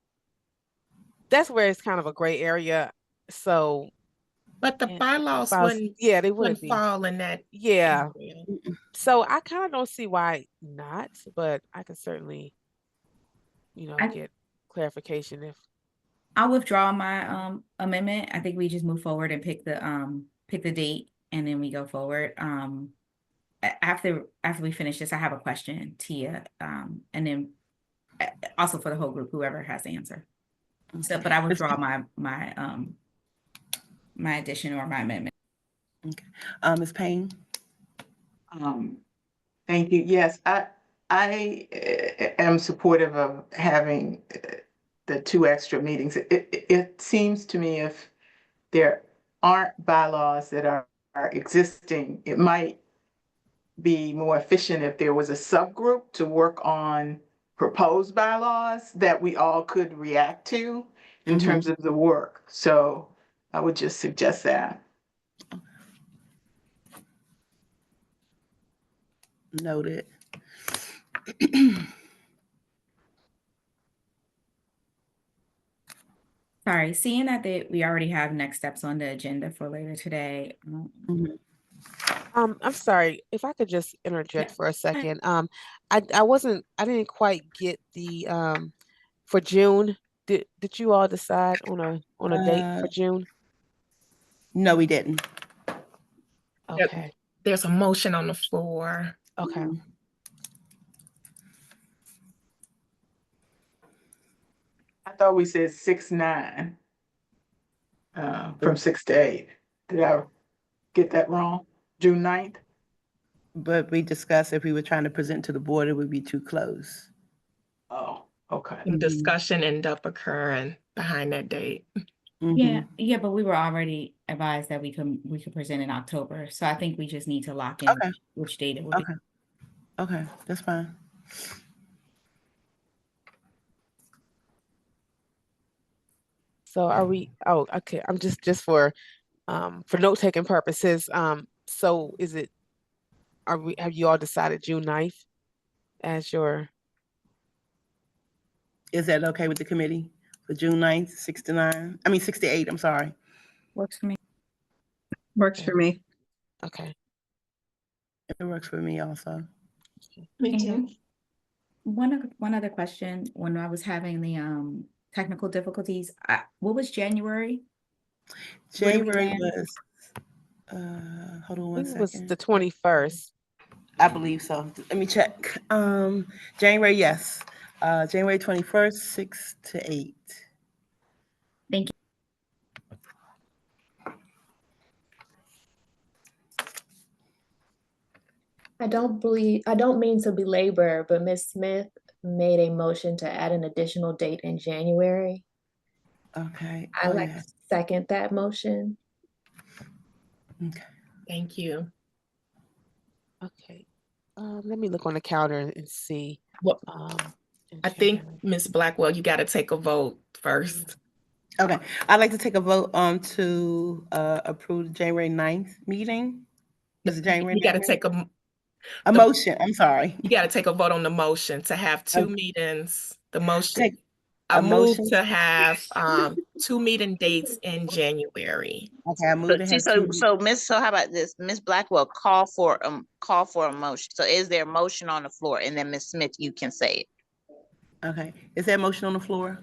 Speaker 2: that's where it's kind of a gray area. So,
Speaker 3: but the bylaws wouldn't,
Speaker 2: they wouldn't
Speaker 3: fall in that.
Speaker 2: Yeah. So I kind of don't see why not, but I can certainly, get clarification if.
Speaker 12: I'll withdraw my amendment. I think we just move forward and pick the date, and then we go forward. After we finish this, I have a question, Tia, and then also for the whole group, whoever has the answer. So, but I withdraw my addition or my amendment.
Speaker 1: Okay, Ms. Payne.
Speaker 5: Thank you. Yes, I am supportive of having the 2 extra meetings. It seems to me if there aren't bylaws that are existing, it might be more efficient if there was a subgroup to work on proposed bylaws that we all could react to in terms of the work. So I would just suggest that.
Speaker 1: Noted.
Speaker 12: Sorry, seeing that we already have next steps on the agenda for later today.
Speaker 2: I'm sorry, if I could just interject for a second. I didn't quite get the for June, did you all decide on a date for June?
Speaker 1: No, we didn't.
Speaker 2: Okay.
Speaker 3: There's a motion on the floor.
Speaker 2: Okay.
Speaker 5: I thought we said 6/9, from 6 to 8. Did I get that wrong? June 9th?
Speaker 1: But we discussed if we were trying to present to the board, it would be too close.
Speaker 5: Oh, okay.
Speaker 3: Some discussion ended up occurring behind that date.
Speaker 12: Yeah, but we were already advised that we could present in October. So I think we just need to lock in which date it will be.
Speaker 1: Okay, that's fine.
Speaker 2: So are we, oh, okay, I'm just for note-taking purposes. So have you all decided June 9th as your?
Speaker 1: Is that okay with the committee for June 9th, 6 to 8, I'm sorry.
Speaker 12: Works for me.
Speaker 11: Works for me.
Speaker 2: Okay.
Speaker 1: It works for me also.
Speaker 6: Me too.
Speaker 12: And one other question, when I was having the technical difficulties, what was January? Where do we
Speaker 1: January
Speaker 12: land?
Speaker 1: was, hold on one
Speaker 2: It was
Speaker 1: second.
Speaker 2: the 21st.
Speaker 1: I believe so. Let me check. January, yes. January 21st, 6 to 8.
Speaker 12: Thank you.
Speaker 7: I don't mean to belabor, but Ms. Smith made a motion to add an additional date in January.
Speaker 1: Okay.
Speaker 7: I'd like to second that motion.
Speaker 1: Okay.
Speaker 3: Thank you.
Speaker 2: Okay. Let me look on the calendar and see.
Speaker 3: Well,
Speaker 2: in
Speaker 3: I think,
Speaker 2: January.
Speaker 3: Ms. Blackwell, you got to take a vote first.
Speaker 1: Okay. I'd like to take a vote to approve the January 9th meeting. Is it January 9th?
Speaker 3: You got to take
Speaker 1: a motion. I'm sorry.
Speaker 3: You got to take a vote on the motion to have two meetings. The motion. I
Speaker 1: a
Speaker 3: move
Speaker 1: motion?
Speaker 3: to have 2 meeting dates in January.
Speaker 1: Okay, I move to have
Speaker 4: So how about this? Ms. Blackwell, call for a motion. So is there a motion on the floor? And then Ms. Smith, you can say it.
Speaker 1: Okay. Is there a motion on the floor?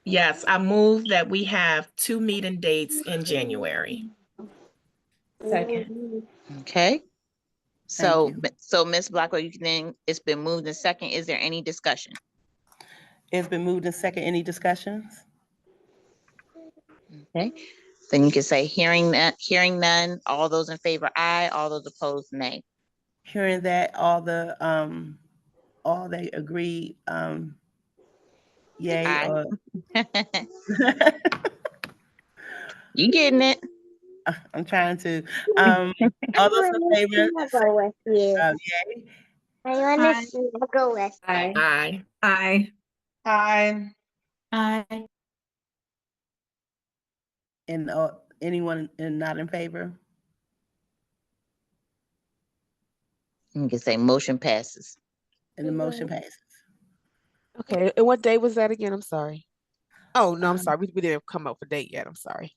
Speaker 3: Yes, I move that we have 2 meeting dates in January.
Speaker 7: Second.
Speaker 4: Okay. So Ms. Blackwell, it's been moved and second. Is there any discussion?
Speaker 1: It's been moved and second. Any discussions?
Speaker 4: Okay. Then you can say hearing none. All those in favor, aye. All those opposed, nay.
Speaker 1: Hearing that, all they agree, yay.
Speaker 4: Aye. You getting it?
Speaker 1: I'm trying to. All those in favor, yay.
Speaker 11: I want to go with.
Speaker 3: Aye. Aye.
Speaker 11: Aye. Aye.
Speaker 12: Aye.
Speaker 1: And anyone not in favor?
Speaker 4: You can say motion passes.
Speaker 1: And the motion passes.
Speaker 2: Okay, and what day was that again? I'm sorry. Oh, no, I'm sorry. We didn't come up with a date yet. I'm sorry.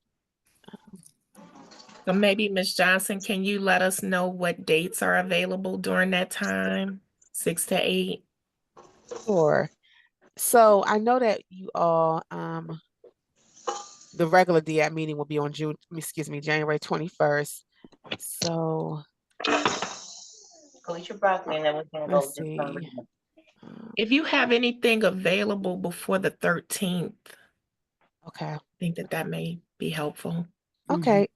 Speaker 3: So maybe Ms. Johnson, can you let us know what dates are available during that time? 6 to 8?
Speaker 2: Sure. So I know that you all, the regular DAP meeting will be on January 21st. So
Speaker 4: Go eat your broccoli and then we can go.
Speaker 2: let's see.
Speaker 3: If you have anything available before the 13th,
Speaker 2: Okay.
Speaker 3: I think that may be helpful.
Speaker 2: Okay.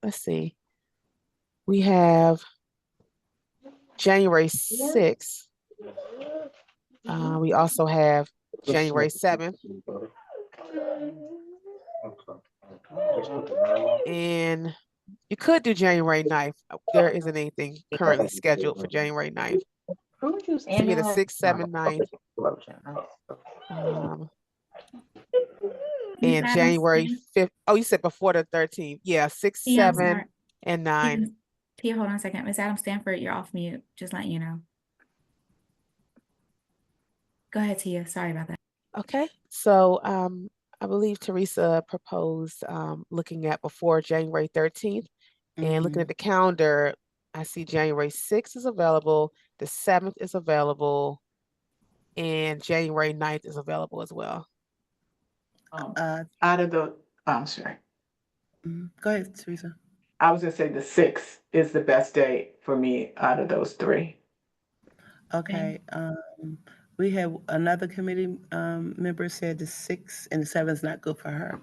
Speaker 2: Let's see. We have January 6th. We also have January 7th. And you could do January 9th. There isn't anything currently scheduled for January 9th. So you get a 6th, 7th, 9th. And January 5th. Oh, you said before the 13th. Yeah, 6, 7, and 9.
Speaker 12: Tia, hold on a second. Ms. Adams Stanford, you're off mute. Just letting you know. Go ahead, Tia. Sorry about that.
Speaker 2: Okay. So I believe Teresa proposed looking at before January 13th. And looking at the calendar, I see January 6th is available. The 7th is available. and January 9th is available as well.
Speaker 5: Out of the, I'm sorry.
Speaker 1: Go ahead, Teresa.
Speaker 5: I was gonna say the 6th is the best day for me out of those 3.
Speaker 1: Okay. We have another committee member said the 6th and the 7th is not good for her.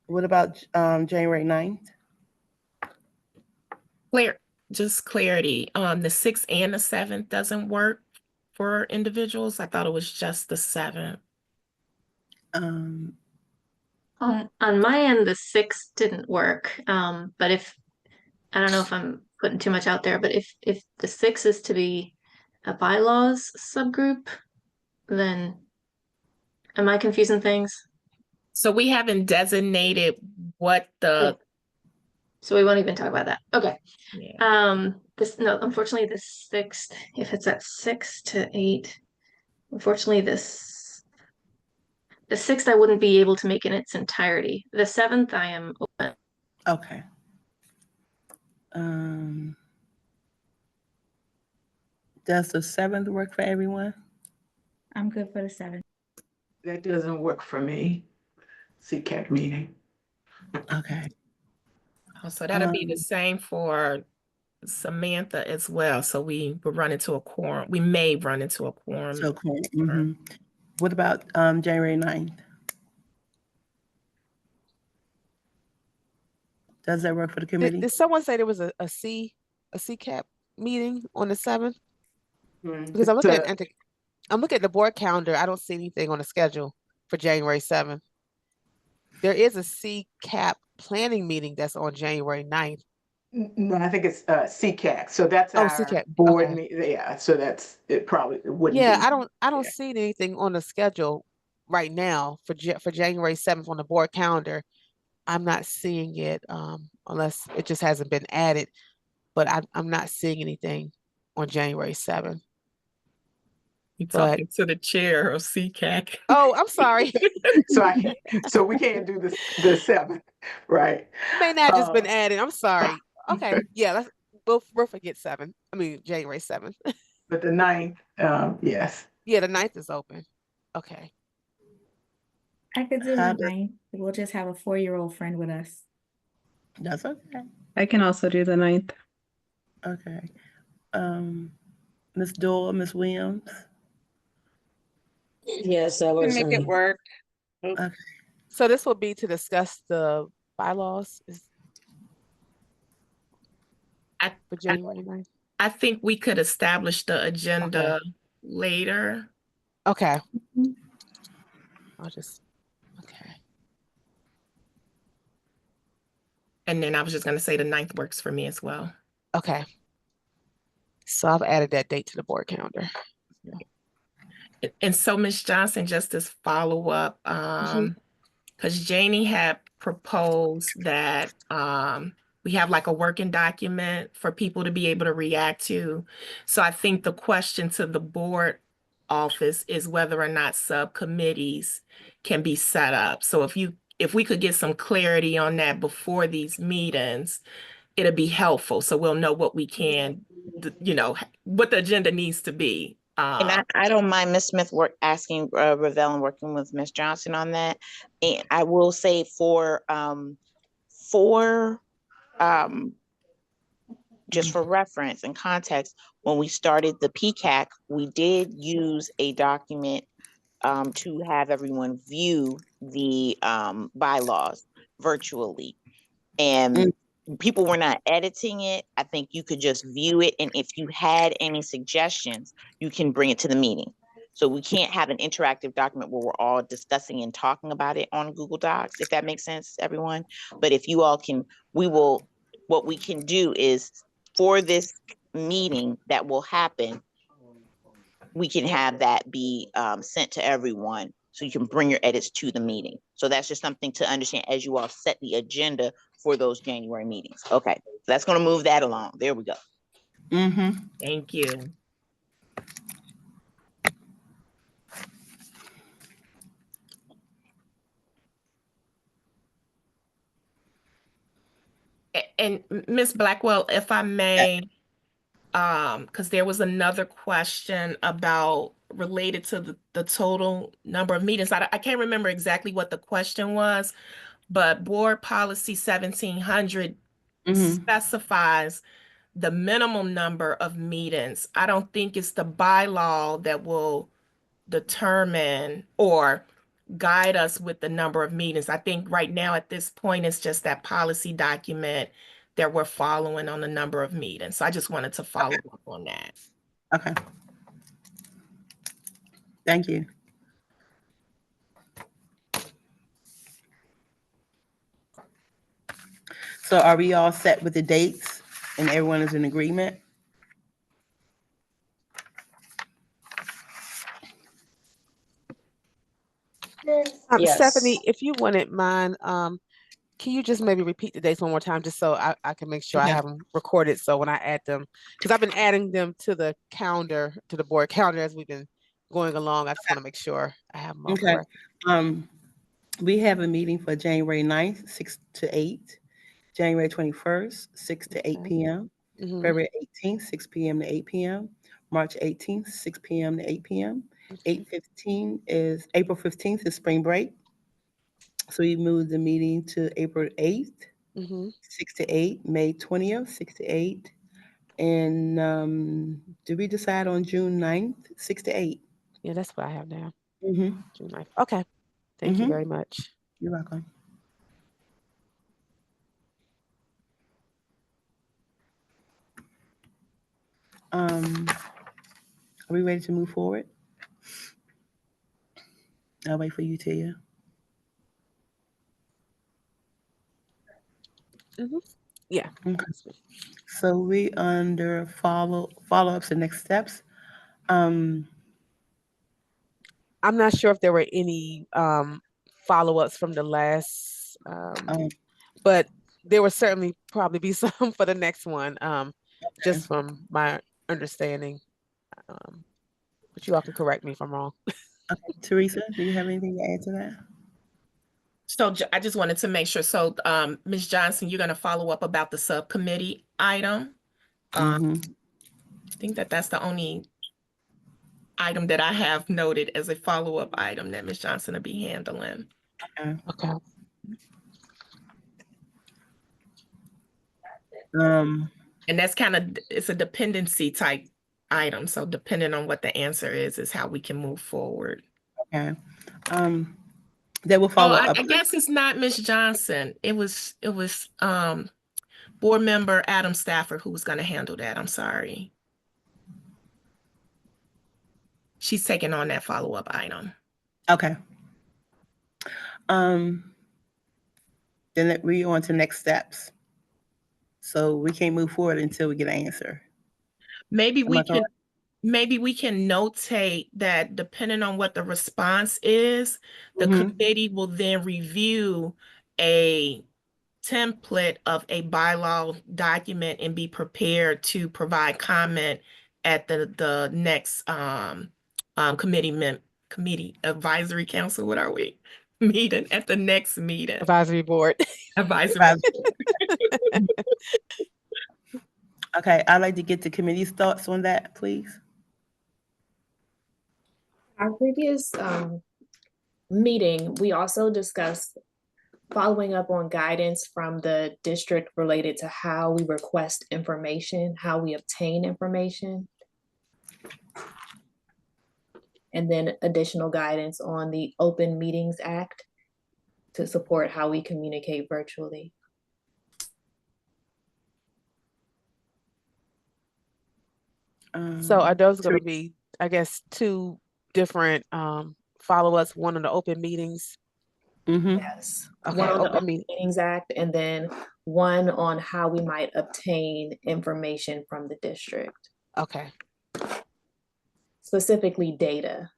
Speaker 1: What about January 9th?
Speaker 3: Just clarity. The 6th and the 7th doesn't work for individuals. I thought it was just the 7th.
Speaker 1: Um,
Speaker 6: On my end, the 6th didn't work. But if I don't know if I'm putting too much out there, but if the 6th is to be a bylaws subgroup, then am I confusing things?
Speaker 3: So we haven't designated what the.
Speaker 6: So we won't even talk about that. Okay.
Speaker 3: Yeah.
Speaker 6: Unfortunately, the 6th, if it's at 6 to 8, unfortunately, the 6th I wouldn't be able to make in its entirety. The 7th I am open.
Speaker 1: Okay. Does the 7th work for everyone?
Speaker 12: I'm good for the 7th.
Speaker 5: That doesn't work for me. CCAC meeting.
Speaker 1: Okay.
Speaker 3: Oh, so that'll be the same for Samantha as well. So we will run into a quorum. We may run into a quorum.
Speaker 1: So cool. What about January 9th? Does that work for the committee?
Speaker 2: Did someone say there was a CCAP meeting on the 7th? Because I'm looking at the board calendar. I don't see anything on the schedule for January 7th. There is a CCAP planning meeting that's on January 9th.
Speaker 5: No, I think it's CCAC. So that's our
Speaker 2: CCAC.
Speaker 5: board
Speaker 2: Okay.
Speaker 5: meeting. Yeah, so it probably wouldn't
Speaker 2: Yeah,
Speaker 5: be.
Speaker 2: I don't see anything on the schedule right now for January 7th on the board calendar. I'm not seeing it unless it just hasn't been added, but I'm not seeing anything on January 7th.
Speaker 3: You talking to the chair of CCAC.
Speaker 2: Oh, I'm sorry.
Speaker 5: So we can't do the 7th, right?
Speaker 2: It may not just been added. I'm sorry. Okay, yeah, we'll forget 7th. I mean January 7th.
Speaker 5: But the 9th, yes.
Speaker 2: Yeah, the 9th is open. Okay.
Speaker 12: I could do the 9th. We'll just have a 4-year-old friend with us.
Speaker 1: That's okay.
Speaker 11: I can also do the 9th.
Speaker 1: Okay. Ms. Doyle, Ms. Williams?
Speaker 10: Yes, that works for
Speaker 11: Make it
Speaker 10: me.
Speaker 11: work.
Speaker 1: Okay.
Speaker 2: So this will be to discuss the bylaws for January 9th.
Speaker 3: I think we could establish the agenda later.
Speaker 2: Okay. Okay.
Speaker 3: And then I was just going to say the 9th works for me as well.
Speaker 2: Okay. So I've added that date to the board calendar.
Speaker 3: And so, Ms. Johnson, just as follow-up, because Janie had proposed that we have like a working document for people to be able to react to. So I think the question to the board office is whether or not subcommittees can be set up. So if we could get some clarity on that before these meetings, it'll be helpful. So we'll know what we can, what the agenda needs to be.
Speaker 4: And I don't mind Ms. Smith asking Ravel and working with Ms. Johnson on that. And I will say just for reference and context, when we started the PCAC, we did use a document to have everyone view the bylaws virtually. And people were not editing it. I think you could just view it. And if you had any suggestions, you can bring it to the meeting. So we can't have an interactive document where we're all discussing and talking about it on Google Docs, if that makes sense, everyone. But if you all can, what we can do is for this meeting that will happen, we can have that be sent to everyone so you can bring your edits to the meeting. So that's just something to understand as you all set the agenda for those January meetings. Okay, so that's going to move that along. There we go.
Speaker 3: Thank you. And Ms. Blackwell, if I may, because there was another question about related to the total number of meetings. I can't remember exactly what the question was, but board policy 1700 specifies the minimum number of meetings. I don't think it's the bylaw that will determine or guide us with the number of meetings. I think right now at this point, it's just that policy document that we're following on the number of meetings. So I just wanted to follow up on that.
Speaker 1: Okay. Thank you. So are we all set with the dates and everyone is in agreement?
Speaker 10: Yes.
Speaker 2: Stephanie, if you wouldn't mind, can you just maybe repeat the dates one more time, just so I can make sure I have them recorded, so when I add them, because I've been adding them to the calendar, to the board calendar as we've been going along. I just want to make sure I have them all correct.
Speaker 1: We have a meeting for January 9th, 6 to 8, January 21st, 6 to 8 p.m., February 18th, 6 p.m. to 8 p.m., March 18th, 6 p.m. to 8 p.m. April 15th is spring break. So we moved the meeting to April 8th, 6 to 8, May 20th, 6 to 8. And did we decide on June 9th, 6 to 8?
Speaker 2: Yeah, that's what I have now. June 9th. Okay. Thank you very much.
Speaker 1: You're welcome. Are we ready to move forward? I'll wait for you, Tia.
Speaker 2: Yeah.
Speaker 1: Okay. So we under follow-ups and next steps.
Speaker 2: I'm not sure if there were any follow-ups from the last, but there will certainly probably be some for the next one, just from my understanding. But you all can correct me if I'm wrong.
Speaker 1: Okay. Teresa, do you have anything to add to that?
Speaker 3: So I just wanted to make sure. So Ms. Johnson, you're going to follow up about the subcommittee item. I think that's the only item that I have noted as a follow-up item that Ms. Johnson will be handling.
Speaker 2: Okay.
Speaker 3: And that's it's a dependency type item. So depending on what the answer is how we can move forward.
Speaker 1: Okay. They will follow up.
Speaker 3: I guess it's not Ms. Johnson. It was board member Adam Stafford who was going to handle that. I'm sorry. She's taking on that follow-up item.
Speaker 1: Okay. Then we on to next steps. So we can't move forward until we get an answer.
Speaker 3: Maybe we can notate that depending on what the response is, the committee will then review a template of a bylaw document and be prepared to provide comment at the next committee advisory council. What are we? Meeting at the next meeting.
Speaker 2: Advisory board.
Speaker 3: Advisory.
Speaker 1: Okay, I'd like to get the committee's thoughts on that, please.
Speaker 7: Our previous meeting, we also discussed following up on guidance from the district related to how we request information, how we obtain information, and then additional guidance on the Open Meetings Act to support how we communicate virtually.
Speaker 2: So are those going to be, I guess, two different follow-ups, one on the open meetings?
Speaker 7: Yes.
Speaker 2: Okay.
Speaker 7: One on the Open Meetings Act, and then one on how we might obtain information from the district.
Speaker 2: Okay.
Speaker 7: Specifically data.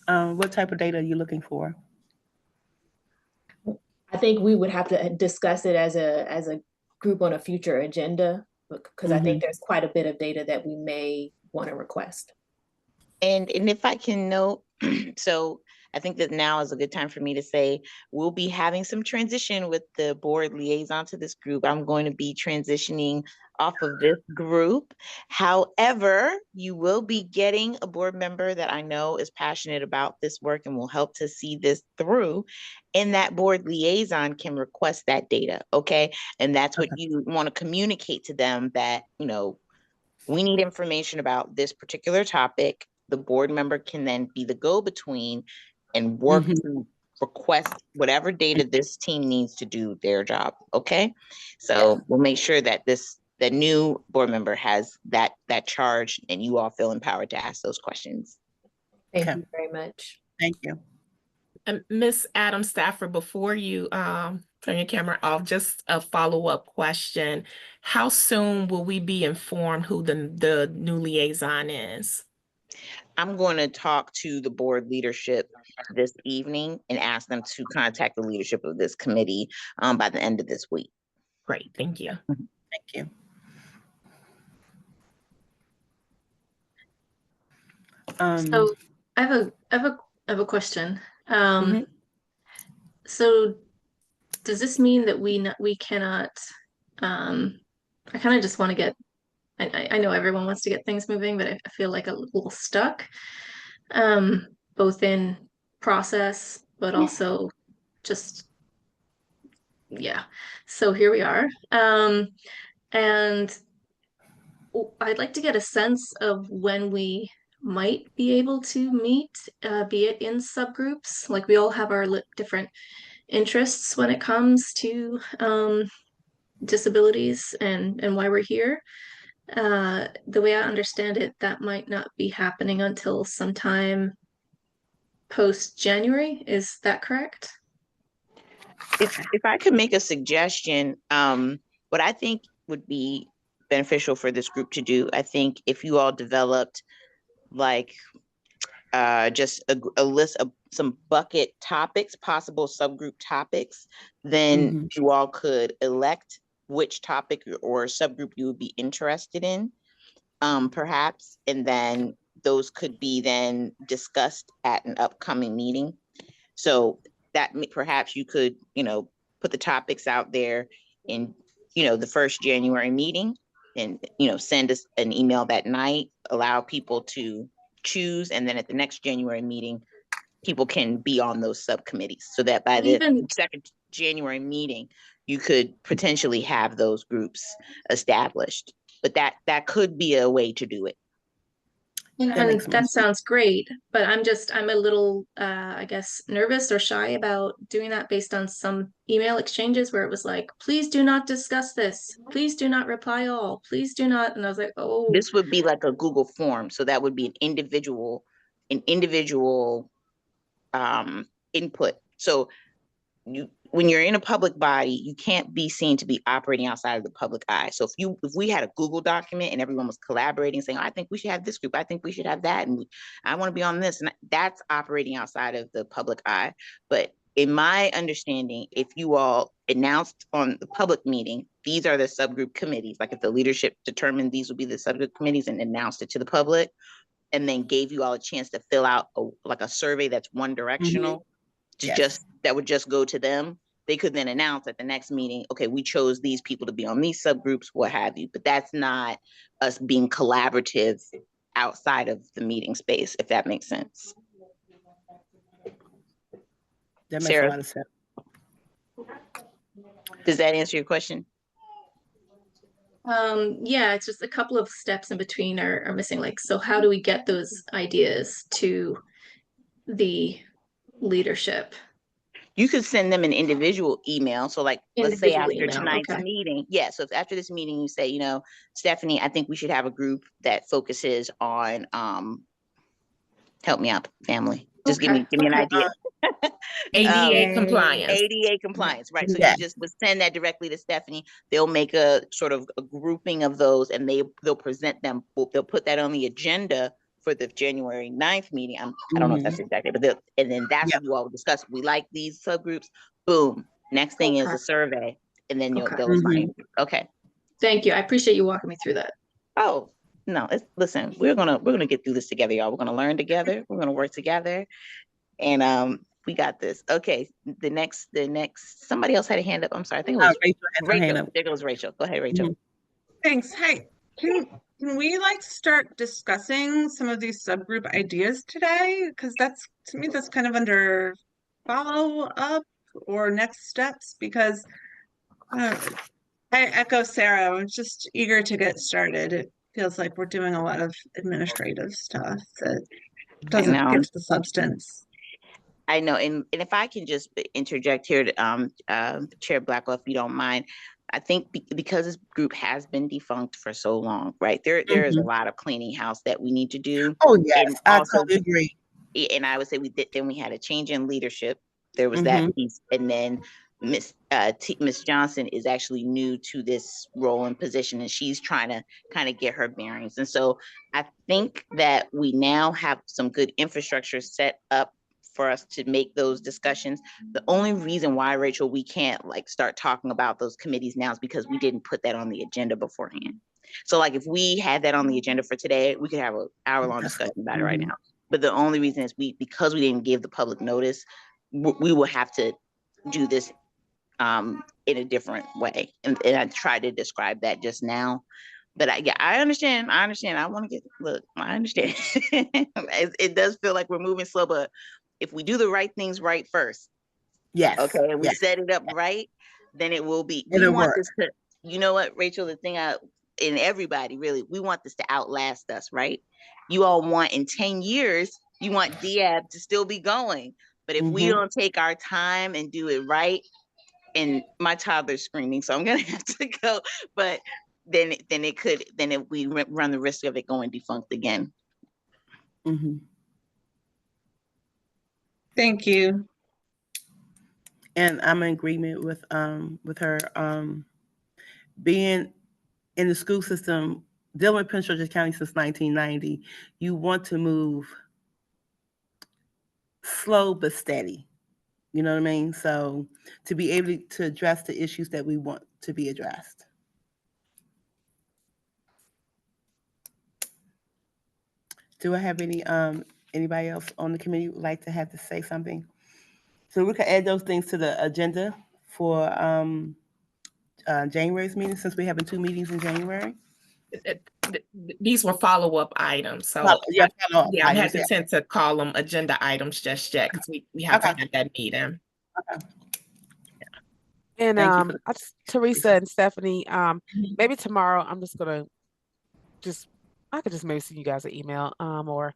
Speaker 1: What type of data are you looking for?
Speaker 7: I think we would have to discuss it as a group on a future agenda, because I think there's quite a bit of data that we may want to request.
Speaker 4: And if I can note, so I think that now is a good time for me to say, we'll be having some transition with the board liaison to this group. I'm going to be transitioning off of this group. However, you will be getting a board member that I know is passionate about this work and will help to see this through. And that board liaison can request that data, okay? And that's what you want to communicate to them, that, you know, we need information about this particular topic. The board member can then be the go-between and work to request whatever data this team needs to do their job, okay? So we'll make sure that the new board member has that charge, and you all feel empowered to ask those questions.
Speaker 7: Thank you very much.
Speaker 1: Thank you.
Speaker 3: Ms. Adam Stafford, before you turn your camera off, just a follow-up question. How soon will we be informed who the new liaison is?
Speaker 4: I'm going to talk to the board leadership this evening and ask them to contact the leadership of this committee by the end of this week.
Speaker 3: Great, thank you.
Speaker 1: Thank you.
Speaker 6: So I have a question. So does this mean that we cannot, I kind of just want to get, I know everyone wants to get things moving, but I feel like a little stuck, both in process, but also just, yeah. So here we are. And I'd like to get a sense of when we might be able to meet, be it in subgroups. Like, we all have our different interests when it comes to disabilities and why we're here. The way I understand it, that might not be happening until sometime post-January. Is that correct?
Speaker 4: If I could make a suggestion, what I think would be beneficial for this group to do, I think if you all developed like just a list of some bucket topics, possible subgroup topics, then you all could elect which topic or subgroup you would be interested in, perhaps, and then those could be then discussed at an upcoming meeting. So that perhaps you could, you know, put the topics out there in, you know, the first January meeting, and, you know, send us an email that night, allow people to choose, and then at the next January meeting, people can be on those subcommittees, so that by the second January meeting, you could potentially have those groups established. But that could be a way to do it.
Speaker 6: And that sounds great, but I'm a little, I guess, nervous or shy about doing that based on some email exchanges where it was like, please do not discuss this. Please do not reply all. Please do not. And I was like, oh.
Speaker 4: This would be like a Google form. So that would be an individual input. So when you're in a public body, you can't be seen to be operating outside of the public eye. So if we had a Google document and everyone was collaborating, saying, oh, I think we should have this group, I think we should have that, and I want to be on this, and that's operating outside of the public eye. But in my understanding, if you all announced on the public meeting, these are the subgroup committees, like if the leadership determined these would be the subgroup committees and announced it to the public, and then gave you all a chance to fill out like a survey that's one directional, that would just go to them, they could then announce at the next meeting, okay, we chose these people to be on these subgroups, what have you. But that's not us being collaborative outside of the meeting space, if that makes sense.
Speaker 1: That makes a lot of sense.
Speaker 4: Does that answer your question?
Speaker 6: Yeah, it's just a couple of steps in between are missing. Like, so how do we get those ideas to the leadership?
Speaker 4: You could send them an individual email. So like, let's say after tonight's meeting. Yeah, so if after this meeting you say, you know, Stephanie, I think we should have a group that focuses on, help me out, family. Just give me an idea.
Speaker 3: ADA compliance.
Speaker 4: ADA compliance, right? So you just would send that directly to Stephanie. They'll make a sort of a grouping of those, and they'll present them. They'll put that on the agenda for the January 9th meeting. I don't know if that's exactly, but and then that's what you all will discuss. We like these subgroups. Boom. Next thing is a survey, and then they'll assign. Okay.
Speaker 6: Thank you. I appreciate you walking me through that.
Speaker 4: Oh, no, listen, we're gonna get through this together, y'all. We're gonna learn together. We're gonna work together, and we got this. Okay, the next. Somebody else had a hand up. I'm sorry. I think it was
Speaker 1: Rachel has her hand
Speaker 4: Rachel.
Speaker 1: up.
Speaker 4: There goes Rachel. Go ahead, Rachel.
Speaker 11: Thanks. Hi. Can we like start discussing some of these subgroup ideas today? Because to me, that's kind of under follow up or next steps, because I echo Sarah. I'm just eager to get started. It feels like we're doing a lot of administrative stuff that doesn't get to the substance.
Speaker 4: I know, and if I can just interject here, Chair Blackwell, if you don't mind, I think because this group has been defunct for so long, right? There is a lot of cleaning house that we need to do.
Speaker 1: Oh yes,
Speaker 4: and
Speaker 1: I
Speaker 4: also,
Speaker 1: totally agree.
Speaker 4: And I would say then we had a change in leadership. There was that piece, and then Miss Johnson is actually new to this role and position, and she's trying to kind of get her bearings. And so I think that we now have some good infrastructure set up for us to make those discussions. The only reason why, Rachel, we can't like start talking about those committees now is because we didn't put that on the agenda beforehand. So like if we had that on the agenda for today, we could have an hour-long discussion about it right now. But the only reason is because we didn't give the public notice, we will have to do this in a different way. And I tried to describe that just now. But I understand. I want to I understand. It does feel like we're moving slow, but if we do the right things right first,
Speaker 1: yes,
Speaker 4: okay, and we set it up right, then it will be.
Speaker 1: It'll work.
Speaker 4: This to, you know what, Rachel, the thing and everybody really, we want this to outlast us, right? You all want in 10 years, you want DAB to still be going. But if we don't take our time and do it right, and my toddler's screaming, so I'm gonna have to go, but then we run the risk of it going defunct again.
Speaker 11: Thank you.
Speaker 1: And I'm in agreement with her being in the school system, dealing with Prince George's County since 1990. You want to move slow but steady. You know what I mean? So to be able to address the issues that we want to be addressed. Do I have anybody else on the committee who would like to have to say something? So we can add those things to the agenda for January's meeting, since we're having 2 meetings in January.
Speaker 3: These were follow-up items, so I'm hesitant to call them agenda items just yet because we have to have that meeting.
Speaker 2: And Teresa and Stephanie, maybe tomorrow I'm just gonna I could just maybe send you guys an email, or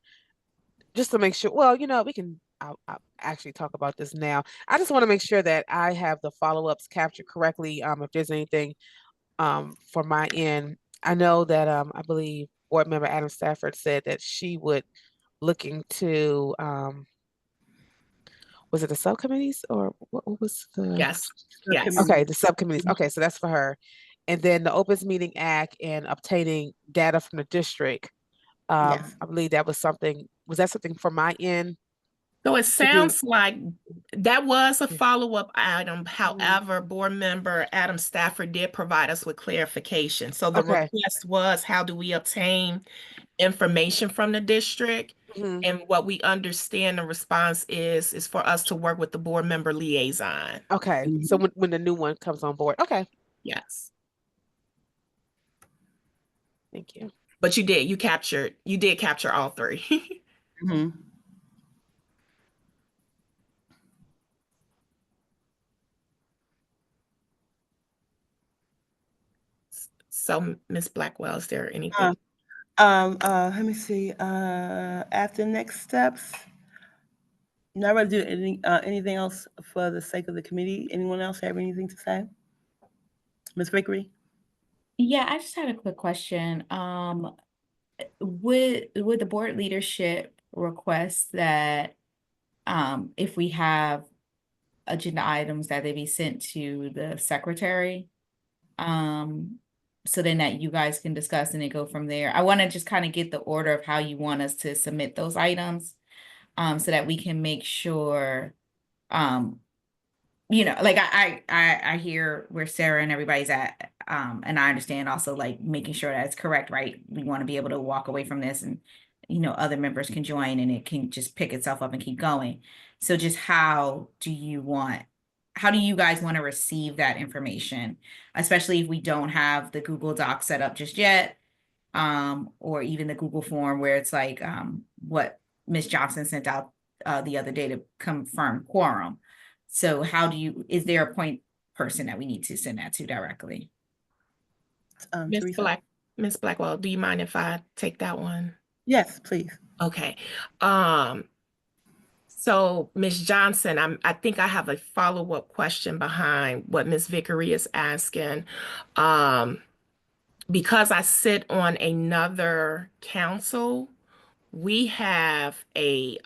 Speaker 2: just to make sure. Well, we can. I'll actually talk about this now. I just want to make sure that I have the follow-ups captured correctly. If there's anything for my end, I know that I believe Board Member Adam Stafford said that she would look into was it the subcommittees or what was the?
Speaker 3: Yes.
Speaker 2: Okay, the subcommittees. Okay, so that's for her. And then the Opens Meeting Act and obtaining data from the district. I believe that was something. Was that something from my end?
Speaker 3: So it sounds like that was a follow-up item. However, Board Member Adam Stafford did provide us with clarification. So the request was, how do we obtain information from the district? And what we understand the response is for us to work with the board member liaison.
Speaker 2: Okay. So when the new one comes on board. Okay.
Speaker 3: Yes.
Speaker 2: Thank you.
Speaker 3: But you did capture all 3. So, Ms. Blackwell, is there anything?
Speaker 1: Let me see. After next steps, not ready to do anything else for the sake of the committee. Anyone else have anything to say? Ms. Vickery?
Speaker 12: Yeah, I just had a quick question. Would the board leadership request that if we have agenda items that they be sent to the secretary? So then that you guys can discuss and then go from there. I want to just kind of get the order of how you want us to submit those items, so that we can make sure, like I hear where Sarah and everybody's at. And I understand also like making sure that it's correct, right? We want to be able to walk away from this and, other members can join and it can just pick itself up and keep going. So just how do you guys want to receive that information, especially if we don't have the Google Doc set up just yet, or even the Google form where it's like what Ms. Johnson sent out the other day to confirm quorum. So is there a point person that we need to send that to directly?
Speaker 3: Ms. Blackwell, do you mind if I take that one?
Speaker 1: Yes, please.
Speaker 3: Okay. So Ms. Johnson, I think I have a follow-up question behind what Ms. Vickery is asking. Because I sit on another council, we have a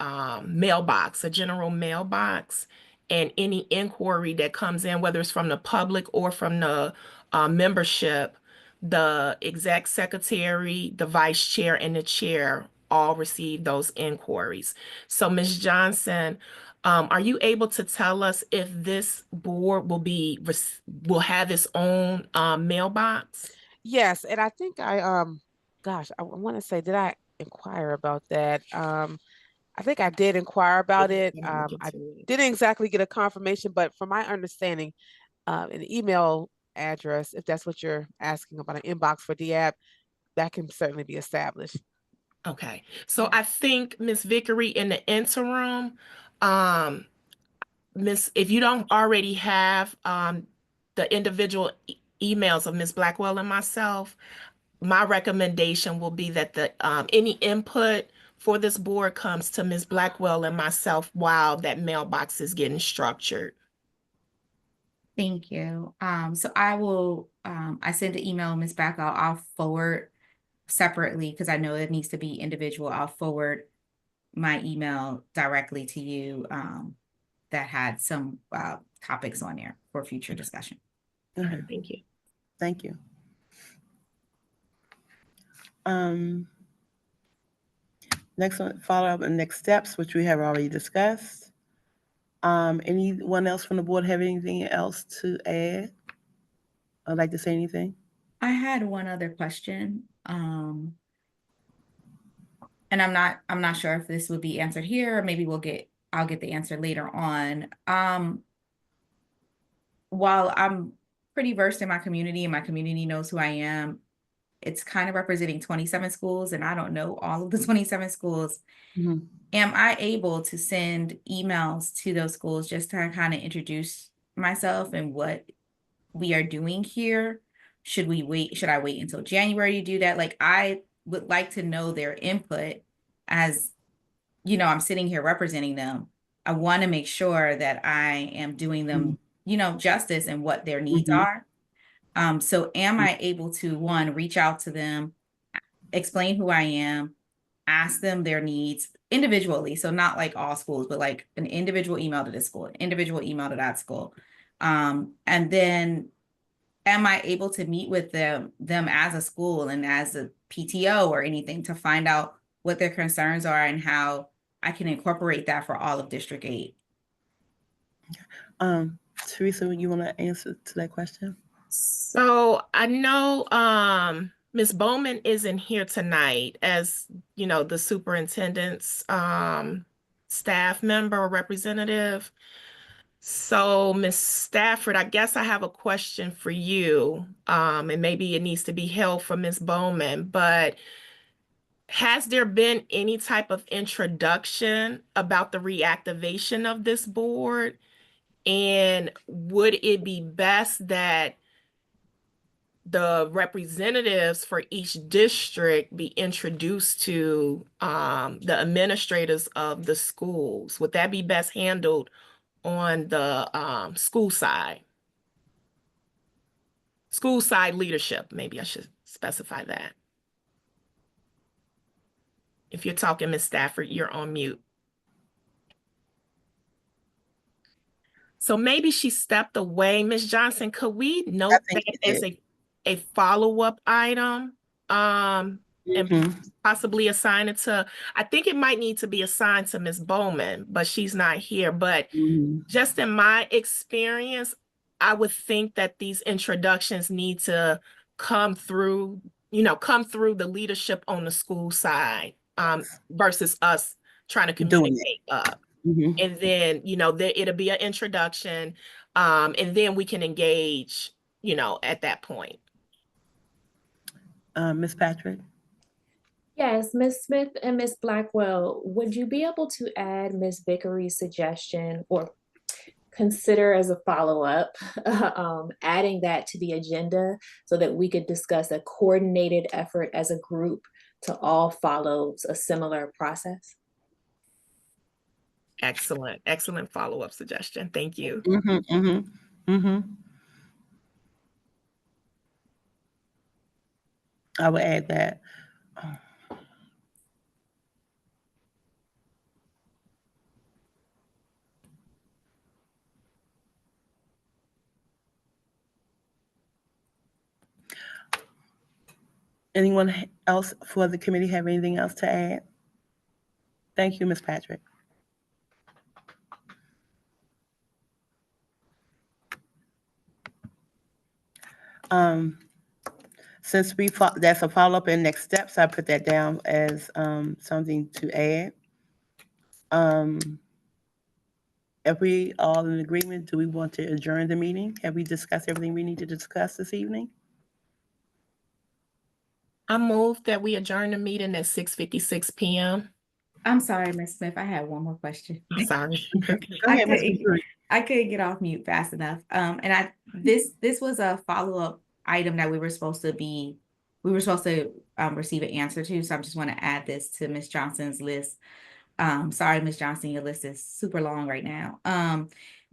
Speaker 3: mailbox, a general mailbox, and any inquiry that comes in, whether it's from the public or from the membership, the exec secretary, the vice chair, and the chair all receive those inquiries. So Ms. Johnson, are you able to tell us if this board will have its own mailbox?
Speaker 2: Yes, and I think I want to say, did I inquire about that? I think I did inquire about it. I didn't exactly get a confirmation, but from my understanding, an email address, if that's what you're asking about, an inbox for DAB, that can certainly be established.
Speaker 3: Okay, so I think Ms. Vickery, in the interim, if you don't already have the individual emails of Ms. Blackwell and myself, my recommendation will be that any input for this board comes to Ms. Blackwell and myself while that mailbox is getting structured.
Speaker 12: Thank you. So I will, I sent an email, Ms. Blackwell, I'll forward separately because I know it needs to be individual. I'll forward my email directly to you that had some topics on there for future discussion.
Speaker 3: Okay, thank you.
Speaker 1: Thank you. Next one, follow up and next steps, which we have already discussed. Anyone else from the board have anything else to add? I'd like to say anything.
Speaker 12: I had one other question. And I'm not sure if this would be answered here, or maybe I'll get the answer later on. While I'm pretty versed in my community and my community knows who I am, it's kind of representing 27 schools and I don't know all of the 27 schools. Mm-hmm. Am I able to send emails to those schools just to kind of introduce myself and what we are doing here? Should I wait until January to do that? Like, I would like to know their input as, I'm sitting here representing them. I want to make sure that I am doing them, justice and what their needs are. So am I able to, one, reach out to them, explain who I am, ask them their needs individually. So not like all schools, but like an individual email to this school, an individual email to that school. And then am I able to meet with them as a school and as a PTO or anything to find out what their concerns are and how I can incorporate that for all of District 8?
Speaker 1: Teresa, you want to answer to that question?
Speaker 3: So I know Ms. Bowman isn't here tonight as, the superintendent's staff member or representative. So Ms. Stafford, I guess I have a question for you, and maybe it needs to be held for Ms. Bowman, but has there been any type of introduction about the reactivation of this board? And would it be best that the representatives for each district be introduced to the administrators of the schools? Would that be best handled on the school side? School side leadership, maybe I should specify that. If you're talking, Ms. Stafford, you're on mute. So maybe she stepped away. Ms. Johnson, could we note that as a follow-up item and possibly assign it to, I think it might need to be assigned to Ms. Bowman, but she's not here. But just in my experience, I would think that these introductions need to come through, come through the leadership on the school side, versus us trying to communicate up. And then, it'll be an introduction, and then we can engage, at that point.
Speaker 1: Ms. Patrick?
Speaker 7: Yes, Ms. Smith and Ms. Blackwell, would you be able to add Ms. Vickery's suggestion or consider as a follow-up, adding that to the agenda so that we could discuss a coordinated effort as a group to all follow a similar process?
Speaker 3: Excellent, excellent follow-up suggestion. Thank you.
Speaker 1: I would add that. Anyone else for the committee have anything else to add? Thank you, Ms. Patrick. Since that's a follow-up and next steps, I put that down as something to add. If we all in agreement, do we want to adjourn the meeting? Have we discussed everything we need to discuss this evening?
Speaker 3: I move that we adjourn the meeting at 6:56 p.m.
Speaker 12: I'm sorry, Ms. Smith. I had one more question.
Speaker 3: I'm sorry.
Speaker 1: Go ahead, Ms. Vickery.
Speaker 12: I couldn't get off mute fast enough. And this was a follow-up item that we were supposed to receive an answer to. So I just want to add this to Ms. Johnson's list. Sorry, Ms. Johnson, your list is super long right now.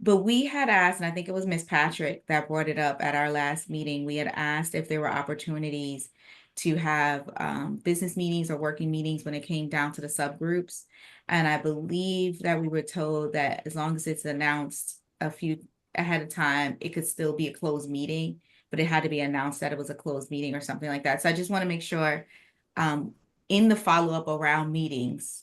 Speaker 12: But we had asked, and I think it was Ms. Patrick that brought it up at our last meeting. We had asked if there were opportunities to have business meetings or working meetings when it came down to the subgroups. And I believe that we were told that as long as it's announced a few ahead of time, it could still be a closed meeting, but it had to be announced that it was a closed meeting or something like that. So I just want to make sure in the follow-up around meetings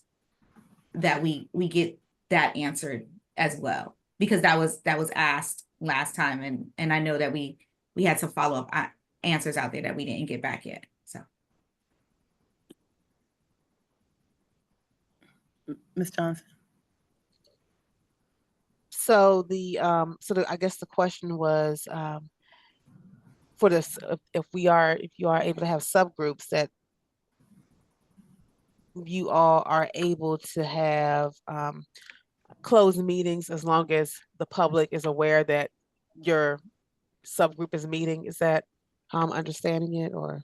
Speaker 12: that we get that answered as well, because that was asked last time. And I know that we had some follow-up answers out there that we didn't get back yet.
Speaker 1: Ms. Johnson.
Speaker 2: So I guess the question was for this, if you are able to have subgroups, that you all are able to have closed meetings as long as the public is aware that your subgroup is meeting. Is that how I'm understanding it, or?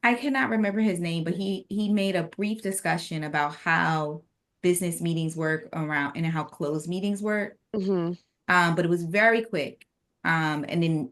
Speaker 12: I cannot remember his name, but he made a brief discussion about how business meetings work around and how closed meetings work. But it was very quick. And then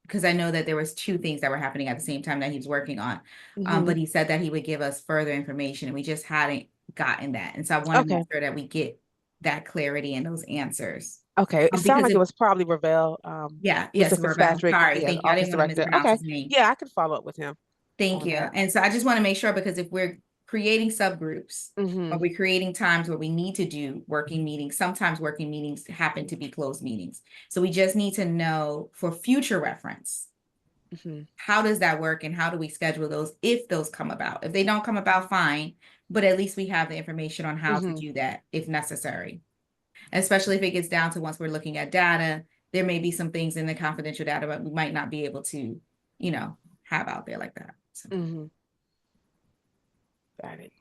Speaker 12: because I know that there was two things that were happening at the same time that he was working on. But he said that he would give us further information, and we just hadn't gotten that. And so I want to make sure that we get that clarity and those answers.
Speaker 2: Okay, it sounded like it was probably Ravel.
Speaker 12: Yes,
Speaker 2: Fitzpatrick.
Speaker 12: Sorry, thank you. I didn't want to mispronounce his name.
Speaker 2: Yeah, I can follow up with him.
Speaker 12: Thank you. And so I just want to make sure, because if we're creating subgroups, or we're creating times where we need to do working meetings, sometimes working meetings happen to be closed meetings. So we just need to know for future reference, how does that work and how do we schedule those if those come about? If they don't come about, fine, but at least we have the information on how to do that if necessary. Especially if it gets down to once we're looking at data, there may be some things in the confidential data that we might not be able to, have out there like that. So.
Speaker 2: Got it.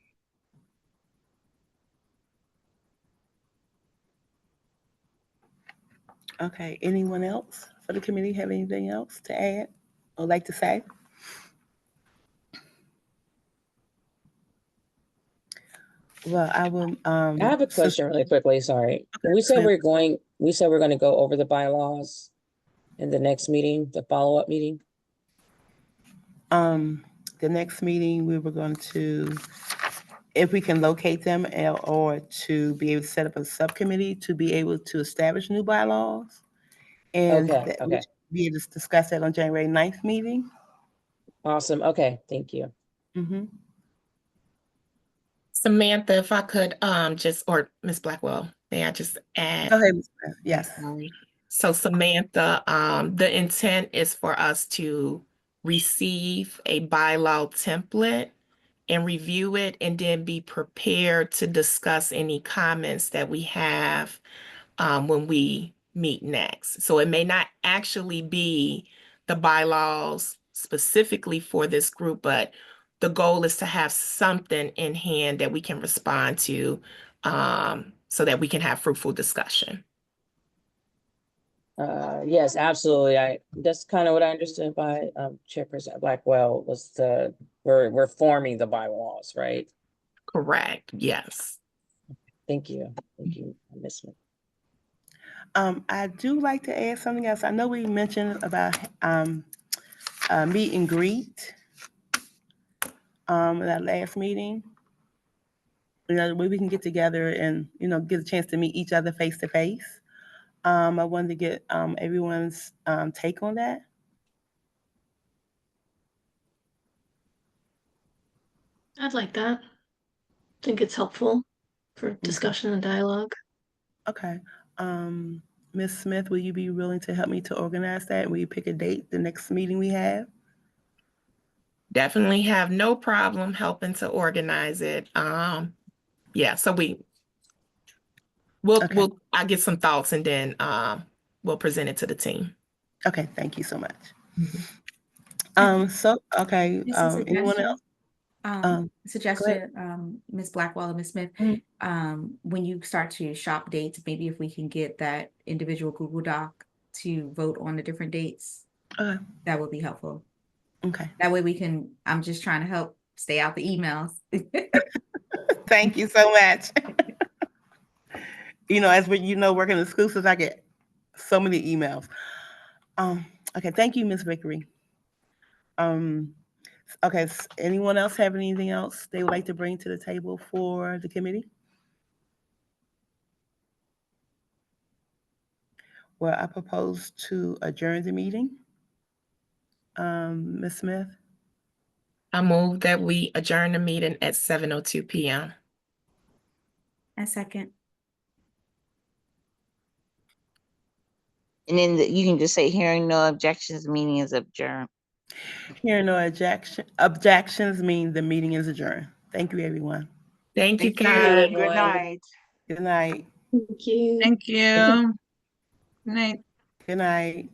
Speaker 1: Okay, anyone else for the committee have anything else to add or like to say? Well, I will.
Speaker 13: I have a question really quickly. Sorry. We said we're going to go over the bylaws in the next meeting, the follow-up meeting.
Speaker 1: The next meeting, we were going to, if we can locate them, or to be able to set up a subcommittee to be able to establish new bylaws. And we should be able to discuss that on January 9th meeting.
Speaker 13: Awesome. Okay. Thank you.
Speaker 3: Samantha, if I could or Ms. Blackwell, may I just add?
Speaker 1: Go ahead, Ms. Yes.
Speaker 3: So Samantha, the intent is for us to receive a bylaw template and review it, and then be prepared to discuss any comments that we have when we meet next. So it may not actually be the bylaws specifically for this group, but the goal is to have something in hand that we can respond to so that we can have fruitful discussion.
Speaker 13: Yes, absolutely. That's kind of what I understood by Chairperson Blackwell was we're forming the bylaws, right?
Speaker 3: Correct. Yes.
Speaker 13: Thank you. Thank you, Ms. Smith.
Speaker 1: I do like to add something else. I know we mentioned about meet and greet in that last meeting. You know, where we can get together and, you know, get a chance to meet each other face to face. I wanted to get everyone's take on that.
Speaker 6: I'd like that. I think it's helpful for discussion and dialogue.
Speaker 1: Okay. Ms. Smith, will you be willing to help me to organize that? Will you pick a date, the next meeting we have?
Speaker 3: Definitely have no problem helping to organize it. Yeah, so I'll get some thoughts and then we'll present it to the team.
Speaker 1: Okay, thank you so much.
Speaker 12: Just a
Speaker 1: Anyone else?
Speaker 12: Suggestion, Ms. Blackwell and Ms. Smith, when you start to shop dates, maybe if we can get that individual Google Doc to vote on the different dates, that would be helpful.
Speaker 1: Okay.
Speaker 12: That way we can, I'm just trying to help stay out the emails.
Speaker 1: Thank you so much. You know, as we, you know, working in the school systems, I get so many emails. Okay, thank you, Ms. Vickery. Okay, anyone else have anything else they would like to bring to the table for the committee? Well, I propose to adjourn the meeting. Ms. Smith?
Speaker 3: I move that we adjourn the meeting at 7:02 p.m.
Speaker 12: A second.
Speaker 4: And then you can just say, hearing no objections, meeting is adjourned.
Speaker 1: Hearing no objections mean the meeting is adjourned. Thank you, everyone.
Speaker 3: Thank you,
Speaker 5: Good night.
Speaker 1: Good night.
Speaker 6: Thank you.
Speaker 11: Thank you. Good night.
Speaker 1: Good night.